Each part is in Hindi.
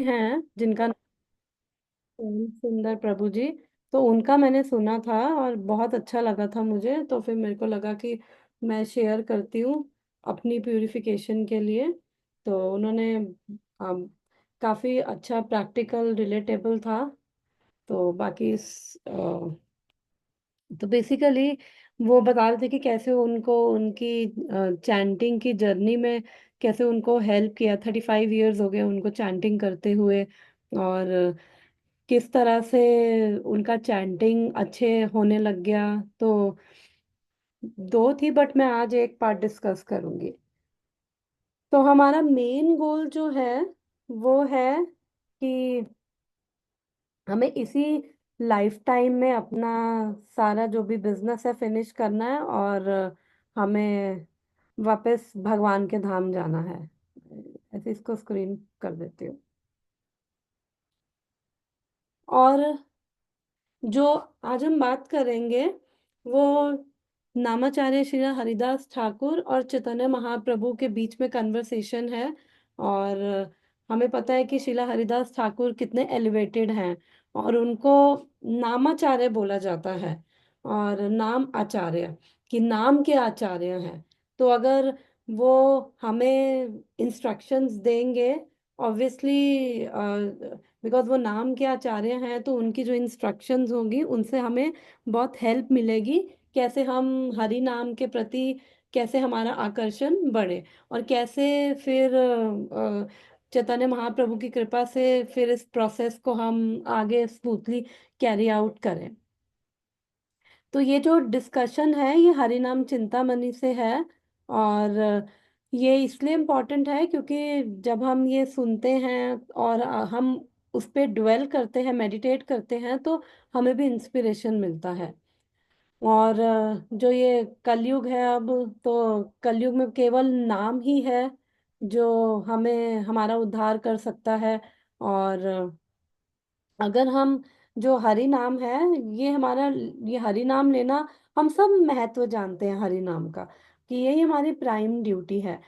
हैं जिनका नाम सुंदर प्रभु जी। तो उनका मैंने सुना था और बहुत अच्छा लगा था मुझे, तो फिर मेरे को लगा कि मैं शेयर करती हूँ अपनी प्यूरिफिकेशन के लिए। तो उन्होंने काफी अच्छा, प्रैक्टिकल, रिलेटेबल था। तो बाकी तो बेसिकली वो बता रहे थे कि कैसे उनको उनकी चैंटिंग की जर्नी में कैसे उनको हेल्प किया। 35 इयर्स हो गए उनको चैंटिंग करते हुए, और किस तरह से उनका चैंटिंग अच्छे होने लग गया। तो दो थी, बट मैं आज एक पार्ट डिस्कस करूंगी। तो हमारा मेन गोल जो है वो है कि हमें इसी लाइफ टाइम में अपना सारा जो भी बिजनेस है फिनिश करना है, और हमें वापस भगवान के धाम जाना है। ऐसे इसको स्क्रीन कर देती हूँ। और जो आज हम बात करेंगे वो नामाचार्य श्री हरिदास ठाकुर और चैतन्य महाप्रभु के बीच में कन्वर्सेशन है। और हमें पता है कि श्रीला हरिदास ठाकुर कितने एलिवेटेड हैं, और उनको नामाचार्य बोला जाता है, और नाम आचार्य, कि नाम के आचार्य हैं। तो अगर वो हमें इंस्ट्रक्शंस देंगे, ऑब्वियसली बिकॉज वो नाम के आचार्य हैं, तो उनकी जो इंस्ट्रक्शंस होंगी उनसे हमें बहुत हेल्प मिलेगी। कैसे हम हरि नाम के प्रति, कैसे हमारा आकर्षण बढ़े, और कैसे फिर चैतन्य महाप्रभु की कृपा से फिर इस प्रोसेस को हम आगे स्मूथली कैरी आउट करें। तो ये जो डिस्कशन है ये हरिनाम चिंतामणि से है। और ये इसलिए इम्पोर्टेंट है क्योंकि जब हम ये सुनते हैं और हम उस पे ड्वेल करते हैं, मेडिटेट करते हैं, तो हमें भी इंस्पिरेशन मिलता है। और जो ये कलयुग है अब, तो कलयुग में केवल नाम ही है जो हमें हमारा उद्धार कर सकता है। और अगर हम जो हरि नाम है, ये हमारा, ये हरि नाम लेना, हम सब महत्व जानते हैं हरि नाम का, कि यही हमारी प्राइम ड्यूटी है।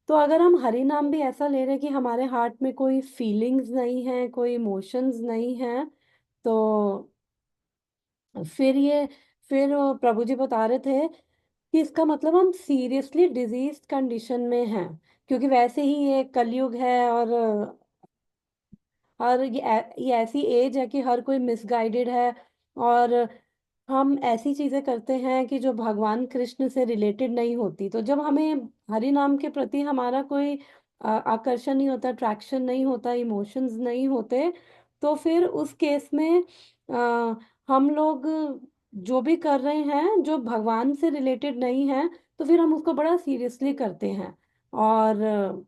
तो अगर हम हरि नाम भी ऐसा ले रहे हैं कि हमारे हार्ट में कोई फीलिंग्स नहीं है, कोई इमोशंस नहीं है, तो फिर ये फिर वो प्रभु जी बता रहे थे कि इसका मतलब हम सीरियसली डिजीज कंडीशन में हैं। क्योंकि वैसे ही ये कलयुग है, और ये ऐसी एज है कि हर कोई मिसगाइडेड है, और हम ऐसी चीजें करते हैं कि जो भगवान कृष्ण से रिलेटेड नहीं होती। तो जब हमें हरि नाम के प्रति हमारा कोई आकर्षण नहीं होता, अट्रैक्शन नहीं होता, इमोशंस नहीं होते, तो फिर उस केस में आ, हम लोग जो भी कर रहे हैं जो भगवान से रिलेटेड नहीं है, तो फिर हम उसको बड़ा सीरियसली करते हैं, और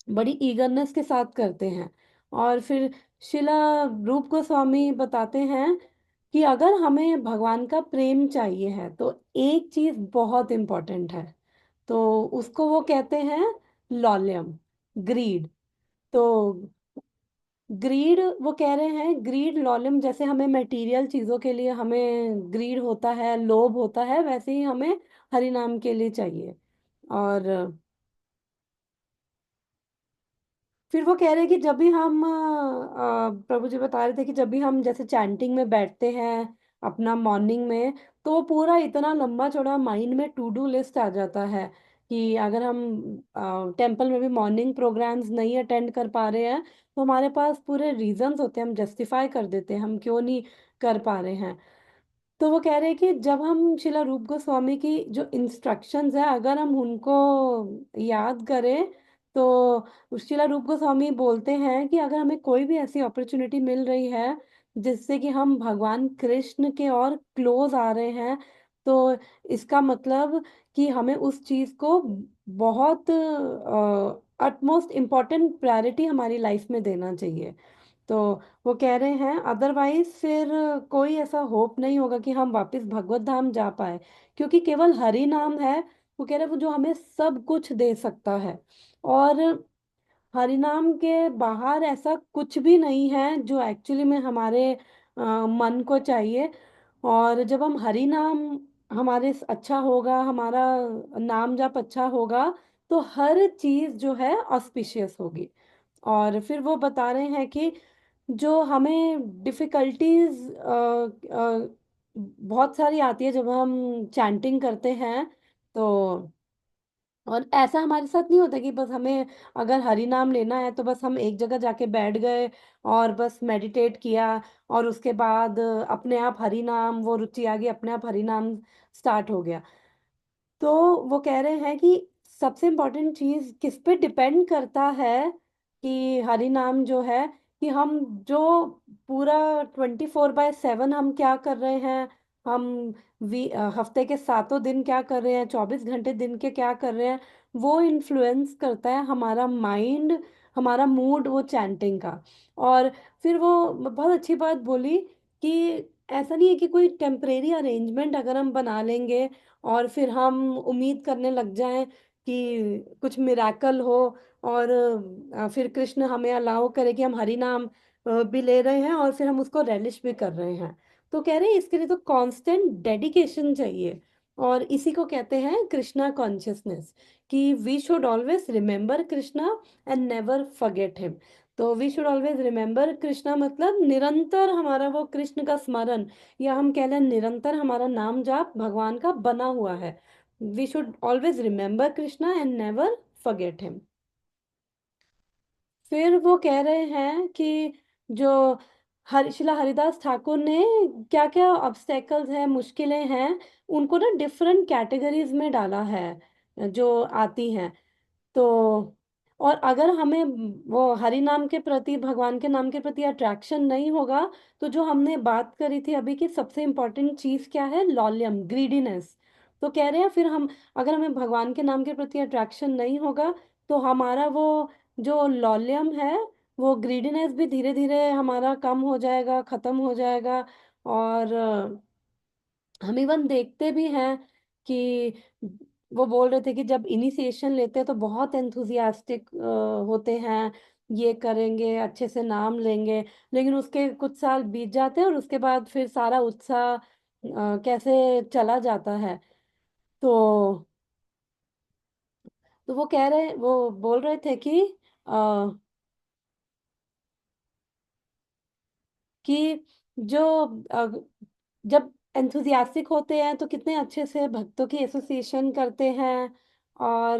बड़ी ईगरनेस के साथ करते हैं। और फिर शिला रूप गोस्वामी बताते हैं कि अगर हमें भगवान का प्रेम चाहिए है तो एक चीज बहुत इम्पोर्टेंट है। तो उसको वो कहते हैं लॉलियम, ग्रीड। तो ग्रीड, वो कह रहे हैं ग्रीड लॉलियम, जैसे हमें मटेरियल चीजों के लिए हमें ग्रीड होता है, लोभ होता है, वैसे ही हमें हरि नाम के लिए चाहिए। और फिर वो कह रहे हैं कि जब भी हम प्रभु जी बता रहे थे कि जब भी हम जैसे चैंटिंग में बैठते हैं अपना मॉर्निंग में, तो वो पूरा इतना लंबा चौड़ा माइंड में टू डू लिस्ट आ जाता है कि अगर हम टेंपल में भी मॉर्निंग प्रोग्राम्स नहीं अटेंड कर पा रहे हैं, तो हमारे पास पूरे रीजंस होते हैं, हम जस्टिफाई कर देते हैं हम क्यों नहीं कर पा रहे हैं। तो वो कह रहे हैं कि जब हम शिला रूप गोस्वामी की जो इंस्ट्रक्शंस है अगर हम उनको याद करें, तो शिला रूप गोस्वामी बोलते हैं कि अगर हमें कोई भी ऐसी अपॉर्चुनिटी मिल रही है जिससे कि हम भगवान कृष्ण के और क्लोज आ रहे हैं, तो इसका मतलब कि हमें उस चीज को बहुत अटमोस्ट इम्पोर्टेंट प्रायोरिटी हमारी लाइफ में देना चाहिए। तो वो कह रहे हैं अदरवाइज फिर कोई ऐसा होप नहीं होगा कि हम वापस भगवत धाम जा पाए, क्योंकि केवल हरि नाम है, वो कह रहे हैं वो जो हमें सब कुछ दे सकता है। और हरि नाम के बाहर ऐसा कुछ भी नहीं है जो एक्चुअली में हमारे मन को चाहिए। और जब हम हरि नाम हमारे अच्छा होगा, हमारा नाम जप अच्छा होगा, तो हर चीज जो है ऑस्पिशियस होगी। और फिर वो बता रहे हैं कि जो हमें डिफ़िकल्टीज बहुत सारी आती है जब हम चैंटिंग करते हैं। तो और ऐसा हमारे साथ नहीं होता कि बस हमें अगर हरि नाम लेना है तो बस हम एक जगह जाके बैठ गए और बस मेडिटेट किया और उसके बाद अपने आप हरि नाम, वो रुचि आ गई, अपने आप हरि नाम स्टार्ट हो गया। तो वो कह रहे हैं कि सबसे इम्पोर्टेंट चीज़ किस पे डिपेंड करता है कि हरि नाम जो है, कि हम जो पूरा 24/7 हम क्या कर रहे हैं, हम हफ्ते के सातों दिन क्या कर रहे हैं, 24 घंटे दिन के क्या कर रहे हैं, वो इन्फ्लुएंस करता है हमारा माइंड, हमारा मूड वो चैंटिंग का। और फिर वो बहुत अच्छी बात बोली कि ऐसा नहीं है कि कोई टेम्परेरी अरेंजमेंट अगर हम बना लेंगे और फिर हम उम्मीद करने लग जाएं कि कुछ मिराकल हो और फिर कृष्ण हमें अलाउ करे कि हम हरि नाम भी ले रहे हैं और फिर हम उसको रेलिश भी कर रहे हैं। तो कह रहे हैं इसके लिए तो कांस्टेंट डेडिकेशन चाहिए। और इसी को कहते हैं कृष्णा कॉन्शियसनेस, कि we should always remember Krishna and never forget him. तो we should always remember Krishna मतलब निरंतर हमारा वो कृष्ण का स्मरण, या हम कह लें निरंतर हमारा नाम जाप भगवान का बना हुआ है। We should always remember Krishna and never forget him. फिर वो कह रहे हैं कि जो शिला हरिदास ठाकुर ने क्या क्या ऑब्स्टेकल्स हैं, मुश्किलें हैं, उनको ना डिफरेंट कैटेगरीज में डाला है जो आती हैं। तो और अगर हमें वो हरि नाम के प्रति, भगवान के नाम के प्रति अट्रैक्शन नहीं होगा, तो जो हमने बात करी थी अभी की सबसे इम्पोर्टेंट चीज क्या है, लॉलियम, ग्रीडीनेस। तो कह रहे हैं फिर हम, अगर हमें भगवान के नाम के प्रति अट्रैक्शन नहीं होगा तो हमारा वो जो लॉलियम है, वो ग्रीडीनेस भी धीरे धीरे हमारा कम हो जाएगा, खत्म हो जाएगा। और हम इवन देखते भी हैं कि वो बोल रहे थे कि जब इनिशिएशन लेते हैं तो बहुत एंथुजियास्टिक होते हैं, ये करेंगे, अच्छे से नाम लेंगे, लेकिन उसके कुछ साल बीत जाते हैं और उसके बाद फिर सारा उत्साह कैसे चला जाता है। तो वो कह रहे, वो बोल रहे थे कि आ, कि जो अ, जब एंथुजियास्टिक होते हैं तो कितने अच्छे से भक्तों की एसोसिएशन करते हैं। और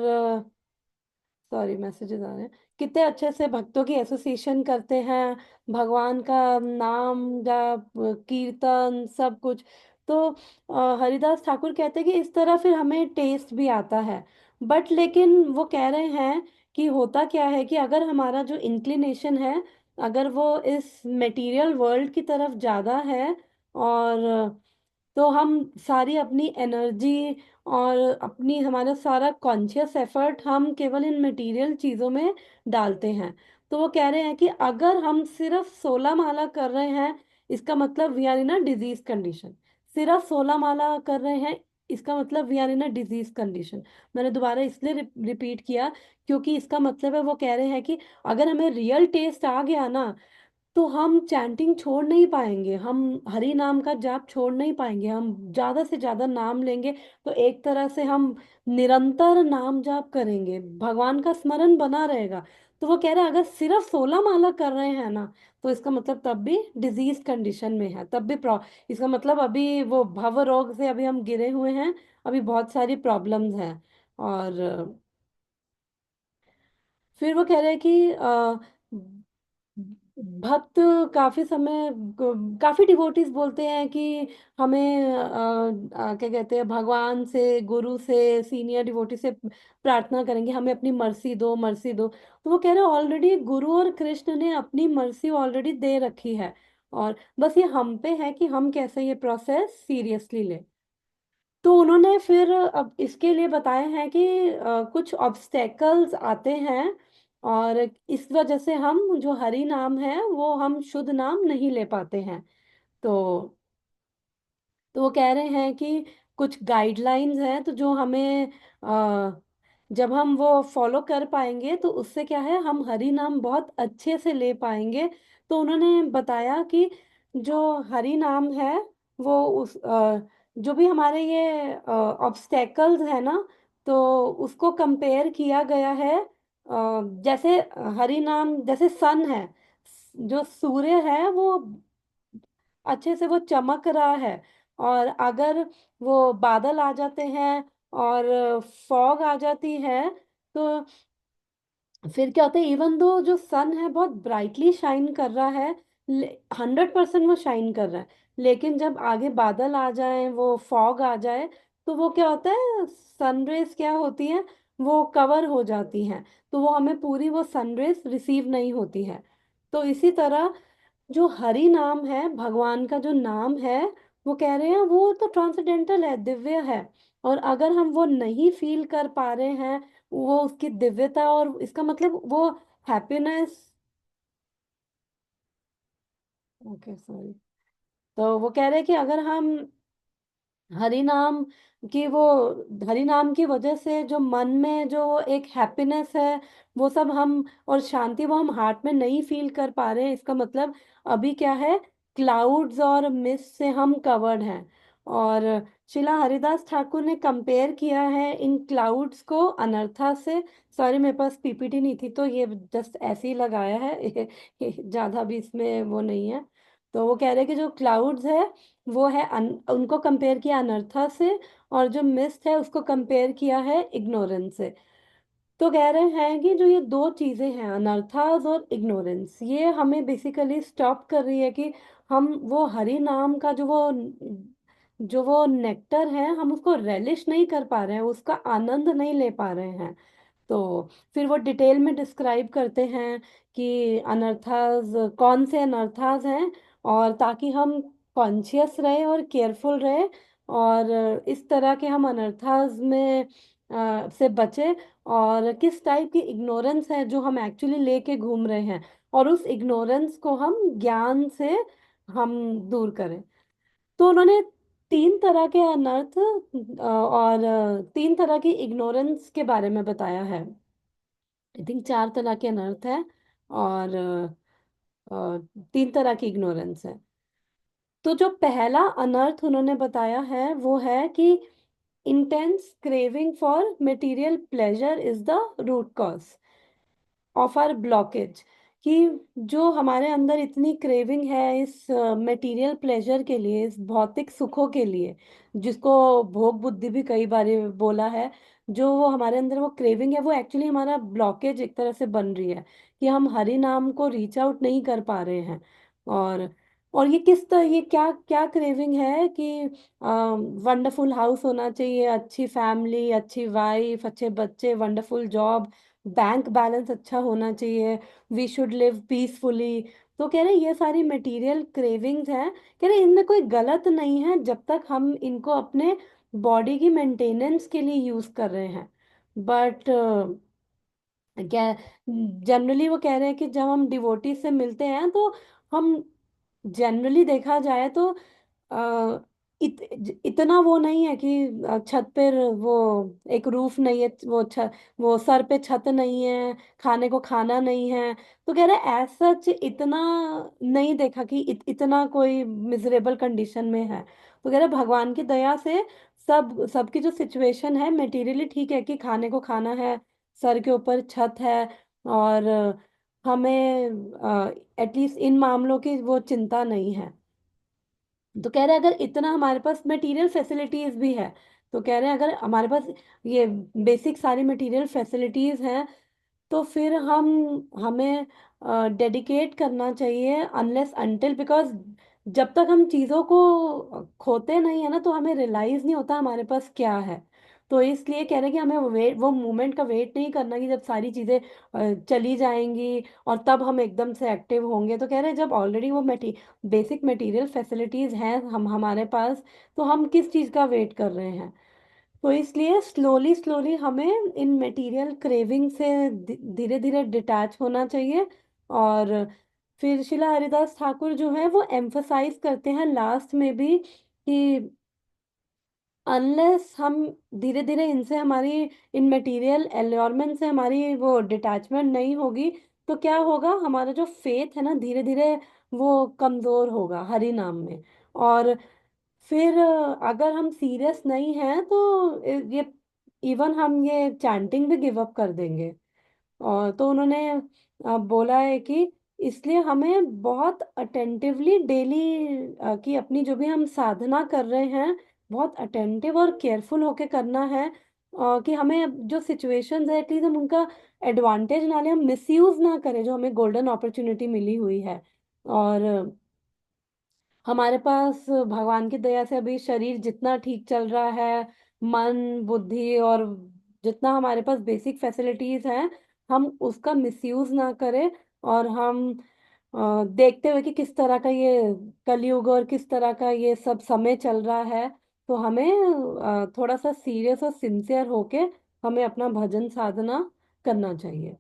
सॉरी, मैसेजेस आ रहे हैं, कितने अच्छे से भक्तों की एसोसिएशन करते हैं, भगवान का नाम जाप, कीर्तन, सब कुछ। तो हरिदास ठाकुर कहते हैं कि इस तरह फिर हमें टेस्ट भी आता है। बट लेकिन वो कह रहे हैं कि होता क्या है कि अगर हमारा जो इंक्लिनेशन है, अगर वो इस मटेरियल वर्ल्ड की तरफ ज़्यादा है, और तो हम सारी अपनी एनर्जी और अपनी हमारा सारा कॉन्शियस एफर्ट हम केवल इन मटेरियल चीज़ों में डालते हैं। तो वो कह रहे हैं कि अगर हम सिर्फ 16 माला कर रहे हैं, इसका मतलब we are in a disease condition. सिर्फ 16 माला कर रहे हैं, इसका मतलब we are in a disease condition. मैंने दोबारा इसलिए रिपीट किया क्योंकि इसका मतलब है, वो कह रहे हैं कि अगर हमें रियल टेस्ट आ गया ना, तो हम चैंटिंग छोड़ नहीं पाएंगे, हम हरि नाम का जाप छोड़ नहीं पाएंगे, हम ज्यादा से ज्यादा नाम लेंगे। तो एक तरह से हम निरंतर नाम जाप करेंगे, भगवान का स्मरण बना रहेगा। तो वो कह रहे हैं अगर सिर्फ 16 माला कर रहे हैं ना, तो इसका मतलब तब भी डिजीज कंडीशन में है, तब भी इसका मतलब अभी वो भव रोग से अभी हम गिरे हुए हैं, अभी बहुत सारी प्रॉब्लम्स हैं। और फिर वो कह रहे हैं कि भक्त काफी समय, काफी डिवोटीज बोलते हैं कि हमें क्या कहते हैं, भगवान से, गुरु से, सीनियर डिवोटी से प्रार्थना करेंगे हमें अपनी मर्सी दो, मर्सी दो। तो वो कह रहे हैं ऑलरेडी गुरु और कृष्ण ने अपनी मर्सी ऑलरेडी दे रखी है, और बस ये हम पे है कि हम कैसे ये प्रोसेस सीरियसली ले। तो उन्होंने फिर अब इसके लिए बताए हैं कि कुछ ऑब्स्टेकल्स आते हैं, और इस वजह से हम जो हरि नाम है वो हम शुद्ध नाम नहीं ले पाते हैं। तो वो कह रहे हैं कि कुछ गाइडलाइंस हैं तो जो हमें जब हम वो फॉलो कर पाएंगे तो उससे क्या है, हम हरि नाम बहुत अच्छे से ले पाएंगे। तो उन्होंने बताया कि जो हरि नाम है वो जो भी हमारे ये ऑब्स्टेकल्स है ना, तो उसको कंपेयर किया गया है जैसे हरि नाम, जैसे सन है, जो सूर्य है वो अच्छे से वो चमक रहा है, और अगर वो बादल आ जाते हैं और फॉग आ जाती है, तो फिर क्या होता है, इवन दो जो सन है बहुत ब्राइटली शाइन कर रहा है, 100% वो शाइन कर रहा है, लेकिन जब आगे बादल आ जाए, वो फॉग आ जाए, तो वो क्या होता है, सनरेज क्या होती है, वो कवर हो जाती हैं, तो वो हमें पूरी वो सनरेज रिसीव नहीं होती है। तो इसी तरह जो हरि नाम है, भगवान का जो नाम है, वो कह रहे हैं वो तो ट्रांसेंडेंटल है, दिव्य है, और अगर हम वो नहीं फील कर पा रहे हैं, वो उसकी दिव्यता, और इसका मतलब वो हैप्पीनेस, ओके सॉरी, तो वो कह रहे हैं कि अगर हम हरि नाम की वो हरि नाम की वजह से जो मन में जो एक हैप्पीनेस है, वो सब हम, और शांति, वो हम हार्ट में नहीं फील कर पा रहे हैं, इसका मतलब अभी क्या है, क्लाउड्स और मिस्ट से हम कवर्ड हैं। और शिला हरिदास ठाकुर ने कंपेयर किया है इन क्लाउड्स को अनर्था से। सॉरी, मेरे पास पीपीटी नहीं थी, तो ये जस्ट ऐसे ही लगाया है ज्यादा भी इसमें वो नहीं है। तो वो कह रहे हैं कि जो क्लाउड्स है वो है उनको कंपेयर किया अनर्था से, और जो मिस्ट है उसको कंपेयर किया है इग्नोरेंस से। तो कह रहे हैं कि जो ये दो चीजें हैं, अनर्थास और इग्नोरेंस, ये हमें बेसिकली स्टॉप कर रही है कि हम वो हरि नाम का जो वो नेक्टर है, हम उसको रेलिश नहीं कर पा रहे हैं, उसका आनंद नहीं ले पा रहे हैं। तो फिर वो डिटेल में डिस्क्राइब करते हैं कि अनर्थास कौन से अनर्थास हैं, और ताकि हम कॉन्शियस रहे और केयरफुल रहे, और इस तरह के हम अनर्थास में से बचे, और किस टाइप की इग्नोरेंस है जो हम एक्चुअली लेके घूम रहे हैं, और उस इग्नोरेंस को हम ज्ञान से हम दूर करें। तो उन्होंने तीन तरह के अनर्थ और तीन तरह की इग्नोरेंस के बारे में बताया है। आई थिंक चार तरह के अनर्थ है, और तीन तरह की इग्नोरेंस है। तो जो पहला अनर्थ उन्होंने बताया है वो है कि intense craving for material pleasure is the root cause of our blockage. कि जो हमारे अंदर इतनी क्रेविंग है इस मटेरियल प्लेजर के लिए, इस भौतिक सुखों के लिए, जिसको भोग बुद्धि भी कई बार बोला है, जो वो हमारे अंदर वो क्रेविंग है, वो एक्चुअली हमारा ब्लॉकेज एक तरह से बन रही है, कि हम हरि नाम को रीच आउट नहीं कर पा रहे हैं। और और ये किस तरह, ये क्या क्या क्रेविंग है कि वंडरफुल हाउस होना चाहिए, अच्छी फैमिली, अच्छी वाइफ, अच्छे बच्चे, वंडरफुल जॉब, बैंक बैलेंस अच्छा होना चाहिए, वी शुड लिव पीसफुली। तो कह रहे ये सारी मटेरियल क्रेविंग्स हैं, कह रहे इनमें कोई गलत नहीं है जब तक हम इनको अपने बॉडी की मेंटेनेंस के लिए यूज कर रहे हैं। बट क्या, जनरली वो कह रहे हैं कि जब हम डिवोटी से मिलते हैं, तो हम जनरली देखा जाए तो अ, इतना वो नहीं है कि छत पर वो एक रूफ नहीं है, वो सर पे छत नहीं है, खाने को खाना नहीं है। तो कह रहे एज सच इतना नहीं देखा कि इतना कोई मिजरेबल कंडीशन में है। तो कह रहे भगवान की दया से सबकी जो सिचुएशन है मटेरियली ठीक है, कि खाने को खाना है, सर के ऊपर छत है, और हमें एटलीस्ट इन मामलों की वो चिंता नहीं है। तो कह रहे हैं अगर इतना हमारे पास मटेरियल फैसिलिटीज भी है, तो कह रहे हैं अगर हमारे पास ये बेसिक सारी मटेरियल फैसिलिटीज हैं, तो फिर हमें डेडिकेट करना चाहिए अनलेस अनटिल, बिकॉज जब तक हम चीज़ों को खोते नहीं है ना, तो हमें रियलाइज नहीं होता हमारे पास क्या है। तो इसलिए कह रहे हैं कि हमें वो मोमेंट का वेट नहीं करना कि जब सारी चीज़ें चली जाएंगी और तब हम एकदम से एक्टिव होंगे। तो कह रहे हैं जब ऑलरेडी वो बेसिक मटेरियल फैसिलिटीज हैं हम हमारे पास, तो हम किस चीज़ का वेट कर रहे हैं। तो इसलिए स्लोली स्लोली हमें इन मटेरियल क्रेविंग से धीरे धीरे डिटैच होना चाहिए। और फिर शिला हरिदास ठाकुर जो है वो एम्फसाइज करते हैं लास्ट में भी कि अनलेस हम धीरे धीरे इनसे हमारी इन मटेरियल एलियोरमेंट से हमारी वो डिटैचमेंट नहीं होगी, तो क्या होगा, हमारा जो फेथ है ना धीरे धीरे वो कमजोर होगा हरि नाम में। और फिर अगर हम सीरियस नहीं हैं तो ये इवन हम ये चैंटिंग भी गिव अप कर देंगे। और तो उन्होंने बोला है कि इसलिए हमें बहुत अटेंटिवली डेली की अपनी जो भी हम साधना कर रहे हैं, बहुत अटेंटिव और केयरफुल होके करना है। कि हमें जो सिचुएशंस है एटलीस्ट हम उनका एडवांटेज ना लें, हम मिसयूज ना करें जो हमें गोल्डन अपॉर्चुनिटी मिली हुई है। और हमारे पास भगवान की दया से अभी शरीर जितना ठीक चल रहा है, मन बुद्धि और जितना हमारे पास बेसिक फैसिलिटीज हैं, हम उसका मिसयूज ना करें। और हम देखते हुए कि किस तरह का ये कलयुग और किस तरह का ये सब समय चल रहा है, तो हमें थोड़ा सा सीरियस और सिंसियर होके हमें अपना भजन साधना करना चाहिए।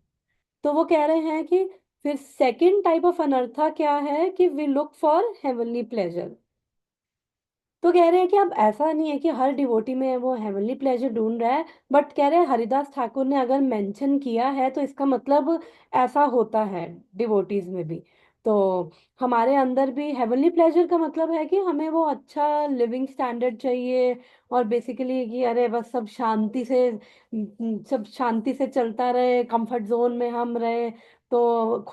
तो वो कह रहे हैं कि फिर सेकंड टाइप ऑफ अनर्था क्या है कि we look for heavenly pleasure. तो कह रहे हैं कि अब ऐसा नहीं है कि हर डिवोटी में वो हेवनली प्लेजर ढूंढ रहा है, बट कह रहे हैं हरिदास ठाकुर ने अगर मेंशन किया है तो इसका मतलब ऐसा होता है डिवोटीज में भी। तो हमारे अंदर भी हेवनली प्लेजर का मतलब है कि हमें वो अच्छा लिविंग स्टैंडर्ड चाहिए, और बेसिकली कि अरे बस सब शांति से चलता रहे, कंफर्ट जोन में हम रहे, तो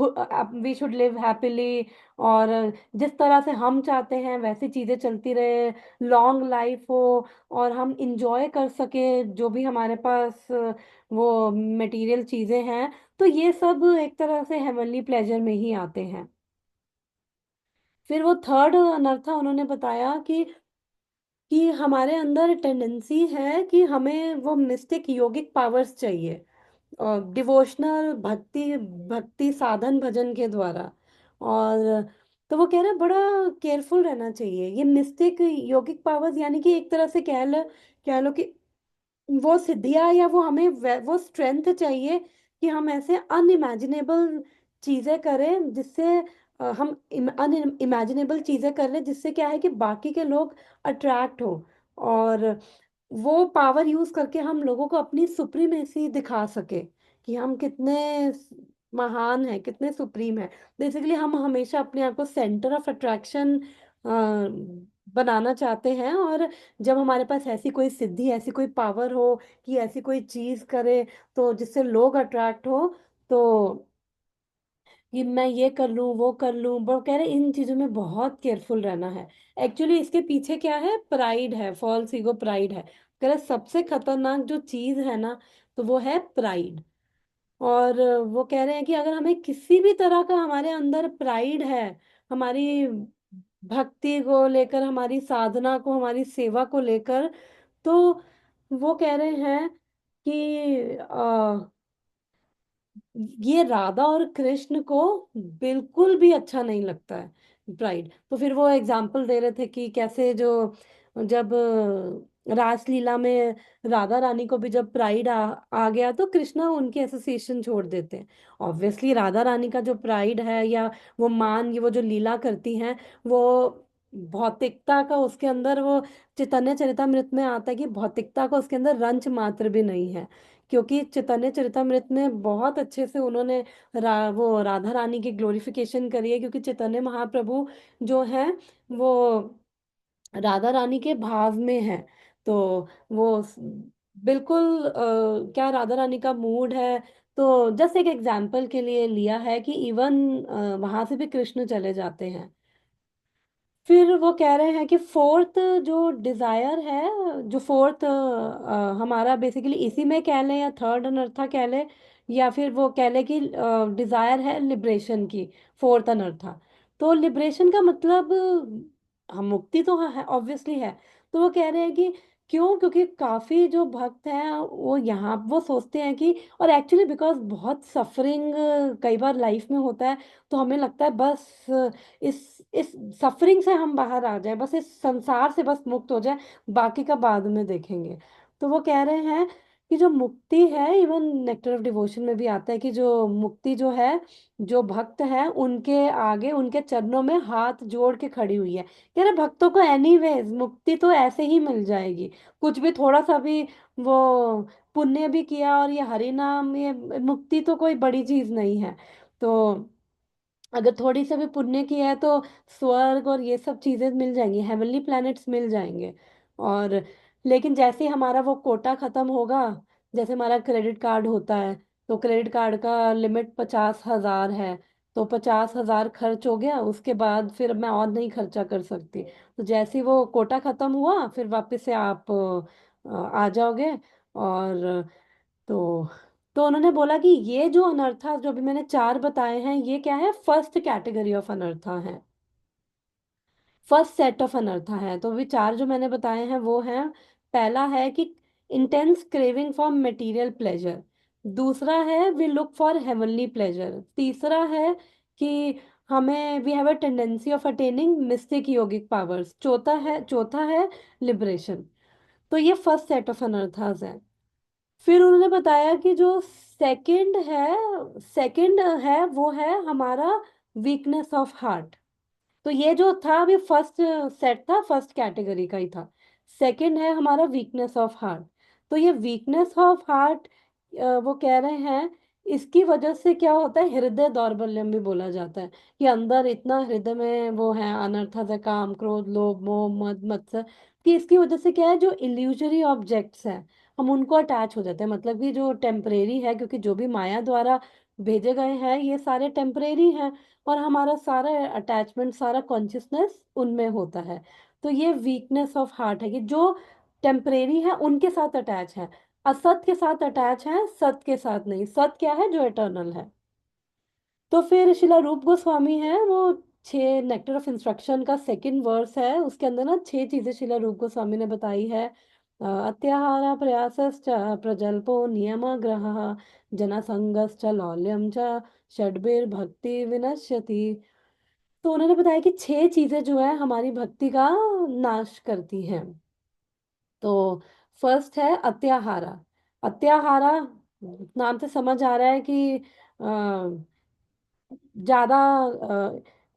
वी शुड लिव हैप्पीली। और जिस तरह से हम चाहते हैं वैसी चीजें चलती रहे, लॉन्ग लाइफ हो, और हम इंजॉय कर सके जो भी हमारे पास वो मटेरियल चीजें हैं। तो ये सब एक तरह से हेवनली प्लेजर में ही आते हैं। फिर वो थर्ड अनर्था उन्होंने बताया कि हमारे अंदर टेंडेंसी है कि हमें वो मिस्टिक योगिक पावर्स चाहिए, डिवोशनल भक्ति भक्ति साधन भजन के द्वारा। और तो वो कह रहे हैं बड़ा केयरफुल रहना चाहिए। ये मिस्टिक योगिक पावर्स यानी कि एक तरह से कह लो कि वो सिद्धियां या वो हमें वो स्ट्रेंथ चाहिए कि हम ऐसे अनइमेजिनेबल चीजें करें जिससे हम अनइमेजिनेबल चीजें कर लें जिससे क्या है कि बाकी के लोग अट्रैक्ट हो, और वो पावर यूज करके हम लोगों को अपनी सुप्रीमेसी दिखा सके कि हम कितने महान हैं, कितने सुप्रीम हैं। बेसिकली हम हमेशा अपने आप को सेंटर ऑफ अट्रैक्शन बनाना चाहते हैं। और जब हमारे पास ऐसी कोई सिद्धि, ऐसी कोई पावर हो कि ऐसी कोई चीज करे तो जिससे लोग अट्रैक्ट हो, तो कि मैं ये कर लूं वो कर लूं, वो कह रहे इन चीजों में बहुत केयरफुल रहना है। एक्चुअली इसके पीछे क्या है, प्राइड है, फॉल्स ईगो प्राइड है। कह रहे सबसे खतरनाक जो चीज है ना, तो वो है प्राइड। और वो कह रहे हैं कि अगर हमें किसी भी तरह का हमारे अंदर प्राइड है, हमारी भक्ति को लेकर, हमारी साधना को, हमारी सेवा को लेकर, तो वो कह रहे हैं कि ये राधा और कृष्ण को बिल्कुल भी अच्छा नहीं लगता है प्राइड। तो फिर वो एग्जाम्पल दे रहे थे कि कैसे जो जब रासलीला में राधा रानी को भी जब प्राइड आ गया तो कृष्णा उनकी एसोसिएशन छोड़ देते हैं। ऑब्वियसली राधा रानी का जो प्राइड है या वो मान, ये वो जो लीला करती हैं, वो भौतिकता का उसके अंदर वो चैतन्य चरितमृत में आता है कि भौतिकता का उसके अंदर रंच मात्र भी नहीं है। क्योंकि चैतन्य चरितमृत में बहुत अच्छे से उन्होंने वो राधा रानी की ग्लोरिफिकेशन करी है, क्योंकि चैतन्य महाप्रभु जो है वो राधा रानी के भाव में है। तो वो बिल्कुल क्या राधा रानी का मूड है। तो जस्ट एक एग्जाम्पल के लिए लिया है कि इवन वहां से भी कृष्ण चले जाते हैं। फिर वो कह रहे हैं कि फोर्थ जो डिजायर है, जो फोर्थ हमारा बेसिकली इसी में कह लें या थर्ड अनर्था कह लें, या फिर वो कह लें कि डिजायर है लिबरेशन की, फोर्थ अनर्था। तो लिबरेशन का मतलब हम मुक्ति तो है ऑब्वियसली है। तो वो कह रहे हैं कि क्यों, क्योंकि काफी जो भक्त हैं वो यहाँ वो सोचते हैं कि, और एक्चुअली बिकॉज बहुत सफरिंग कई बार लाइफ में होता है, तो हमें लगता है बस इस सफरिंग से हम बाहर आ जाए, बस इस संसार से बस मुक्त हो जाए, बाकी का बाद में देखेंगे। तो वो कह रहे हैं कि जो मुक्ति है, इवन नेक्टर ऑफ डिवोशन में भी आता है कि जो मुक्ति जो है, जो भक्त है उनके आगे उनके चरणों में हाथ जोड़ के खड़ी हुई है। कह रहे भक्तों को एनीवेज मुक्ति तो ऐसे ही मिल जाएगी, कुछ भी थोड़ा सा भी वो पुण्य भी किया और ये हरि नाम, ये मुक्ति तो कोई बड़ी चीज नहीं है। तो अगर थोड़ी सी भी पुण्य की है तो स्वर्ग और ये सब चीजें मिल जाएंगी, हेवनली प्लैनेट्स मिल जाएंगे। और लेकिन जैसे ही हमारा वो कोटा खत्म होगा, जैसे हमारा क्रेडिट कार्ड होता है, तो क्रेडिट कार्ड का लिमिट 50,000 है। तो 50,000 खर्च हो गया, उसके बाद फिर मैं और नहीं खर्चा कर सकती। तो जैसे ही वो कोटा खत्म हुआ, फिर वापस से आप आ जाओगे। और तो तो उन्होंने बोला कि ये जो अनर्था जो अभी मैंने चार बताए हैं, ये क्या है, फर्स्ट कैटेगरी ऑफ अनर्था है, फर्स्ट सेट ऑफ अनर्था है। तो भी चार जो मैंने बताए हैं वो हैं, पहला है कि intense craving for material pleasure, दूसरा है we look for heavenly pleasure, तीसरा है कि हमें we have a tendency of attaining mystic yogic powers, चौथा है लिबरेशन। तो ये फर्स्ट सेट ऑफ अनर्थास है। फिर उन्होंने बताया कि जो सेकंड है वो है हमारा वीकनेस ऑफ हार्ट। तो ये जो था अभी फर्स्ट सेट था, फर्स्ट कैटेगरी का ही था। सेकंड है हमारा वीकनेस ऑफ हार्ट। तो ये वीकनेस ऑफ हार्ट वो कह रहे हैं, इसकी वजह से क्या होता है, हृदय दौर्बल्यम भी बोला जाता है, कि अंदर इतना हृदय में वो है अनर्था से काम क्रोध लोभ मोह मद मत्सर, कि इसकी वजह से क्या है, जो इल्यूजरी ऑब्जेक्ट्स हैं हम उनको अटैच हो जाते हैं, मतलब कि जो टेम्परेरी है, क्योंकि जो भी माया द्वारा भेजे गए हैं ये सारे टेम्परेरी हैं, और हमारा सारा अटैचमेंट सारा कॉन्शियसनेस उनमें होता है। तो ये वीकनेस ऑफ हार्ट है कि जो टेम्परेरी है उनके साथ अटैच है, असत के साथ अटैच है, सत के साथ नहीं। सत क्या है, जो इटर्नल है। तो फिर शिला रूप गोस्वामी है वो, छह नेक्टर ऑफ इंस्ट्रक्शन का सेकंड वर्स है, उसके अंदर ना छह चीजें शिला रूप गोस्वामी ने बताई है। अत्याहार प्रयासश्च प्रजल्पो नियम ग्रह जनसंगश्च लौल्यम च षड्भिर्भक्ति विनश्यति। तो उन्होंने बताया कि छह चीजें जो है हमारी भक्ति का नाश करती हैं। तो फर्स्ट है अत्याहारा। अत्याहारा नाम से समझ आ रहा है कि ज्यादा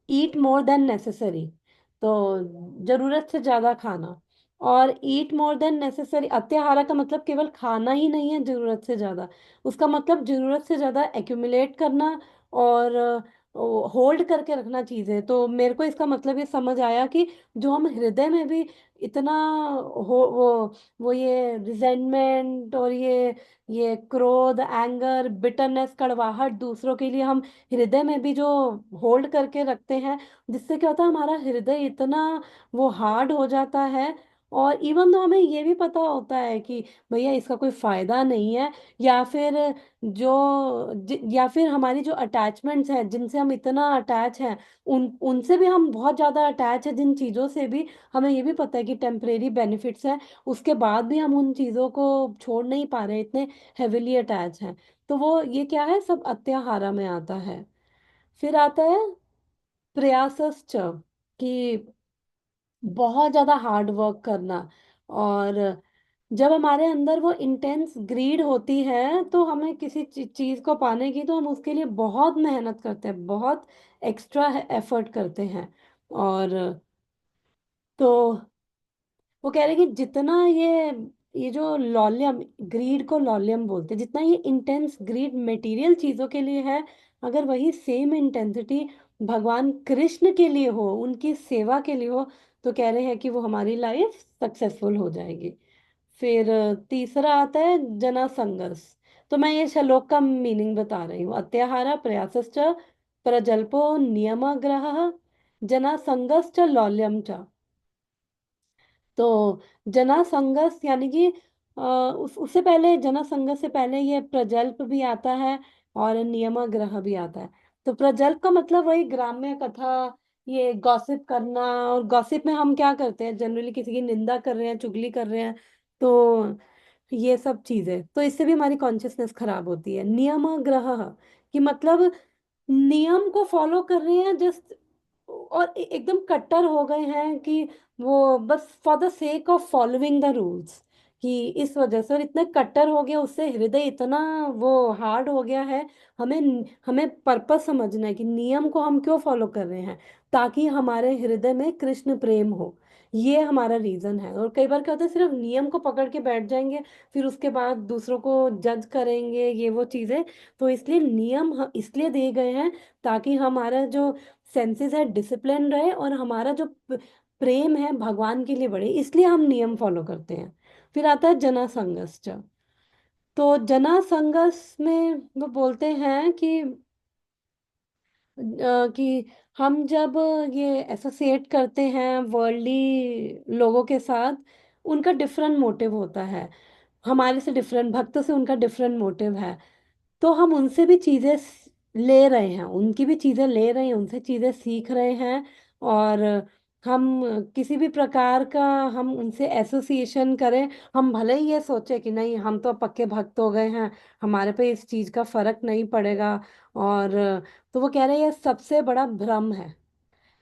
ईट मोर देन नेसेसरी, तो जरूरत से ज्यादा खाना। और ईट मोर देन नेसेसरी, अत्याहार का मतलब केवल खाना ही नहीं है जरूरत से ज्यादा, उसका मतलब जरूरत से ज्यादा एक्यूमुलेट करना और होल्ड करके रखना चीजें। तो मेरे को इसका मतलब ये समझ आया कि जो हम हृदय में भी इतना हो वो ये रिजेंटमेंट और ये क्रोध एंगर बिटरनेस कड़वाहट दूसरों के लिए हम हृदय में भी जो होल्ड करके रखते हैं, जिससे क्या होता है हमारा हृदय इतना वो हार्ड हो जाता है। और इवन तो हमें ये भी पता होता है कि भैया इसका कोई फायदा नहीं है, या फिर या फिर हमारी जो अटैचमेंट्स हैं जिनसे हम इतना अटैच हैं, उनसे भी हम बहुत ज्यादा अटैच है, जिन चीजों से भी हमें ये भी पता है कि टेम्परेरी बेनिफिट्स हैं, उसके बाद भी हम उन चीजों को छोड़ नहीं पा रहे, इतने हेविली अटैच हैं। तो वो ये क्या है, सब अत्याहारा में आता है। फिर आता है प्रयासश्च, कि बहुत ज्यादा हार्ड वर्क करना। और जब हमारे अंदर वो इंटेंस ग्रीड होती है तो हमें किसी चीज को पाने की, तो हम उसके लिए बहुत मेहनत करते हैं, बहुत एक्स्ट्रा एफर्ट करते हैं। और तो वो कह रहे हैं कि जितना ये जो लॉलियम, ग्रीड को लॉलियम बोलते हैं, जितना ये इंटेंस ग्रीड मटेरियल चीजों के लिए है, अगर वही सेम इंटेंसिटी भगवान कृष्ण के लिए हो, उनकी सेवा के लिए हो, तो कह रहे हैं कि वो हमारी लाइफ सक्सेसफुल हो जाएगी। फिर तीसरा आता है जना संगस। तो मैं ये श्लोक का मीनिंग बता रही हूँ, अत्याहार प्रयासश्च प्रजल्पो नियमग्रह जना संगश्च लौल्यम च। तो जना संगस यानी कि उससे पहले, जना संगस से पहले ये प्रजल्प भी आता है और नियमाग्रह भी आता है। तो प्रजल्प का मतलब वही ग्राम्य कथा, ये गॉसिप करना। और गॉसिप में हम क्या करते हैं, जनरली किसी की निंदा कर रहे हैं, चुगली कर रहे हैं, तो ये सब चीजें, तो इससे भी हमारी कॉन्शियसनेस खराब होती है। नियमाग्रह कि मतलब नियम को फॉलो कर रहे हैं जस्ट, और एकदम कट्टर हो गए हैं कि वो बस for the sake of following the rules, कि इस वजह से, और इतने कट्टर हो गया उससे हृदय इतना वो हार्ड हो गया है। हमें हमें पर्पस समझना है कि नियम को हम क्यों फॉलो कर रहे हैं, ताकि हमारे हृदय में कृष्ण प्रेम हो। ये हमारा रीजन है। और कई बार क्या होता है, सिर्फ नियम को पकड़ के बैठ जाएंगे, फिर उसके बाद दूसरों को जज करेंगे, ये वो चीजें। तो इसलिए नियम इसलिए दिए गए हैं ताकि हमारा जो सेंसेस है डिसिप्लिन रहे, और हमारा जो प्रेम है भगवान के लिए बढ़े, इसलिए हम नियम फॉलो करते हैं। फिर आता है जना संगश्च। तो जना संघर्ष में वो बोलते हैं कि हम जब ये एसोसिएट करते हैं वर्ल्डली लोगों के साथ, उनका डिफरेंट मोटिव होता है, हमारे से डिफरेंट, भक्तों से उनका डिफरेंट मोटिव है। तो हम उनसे भी चीजें ले रहे हैं, उनकी भी चीजें ले रहे हैं, उनसे चीजें सीख रहे हैं। और हम किसी भी प्रकार का हम उनसे एसोसिएशन करें, हम भले ही ये सोचे कि नहीं हम तो पक्के भक्त हो गए हैं, हमारे पे इस चीज का फर्क नहीं पड़ेगा। और तो वो कह रहे हैं ये सबसे बड़ा भ्रम है,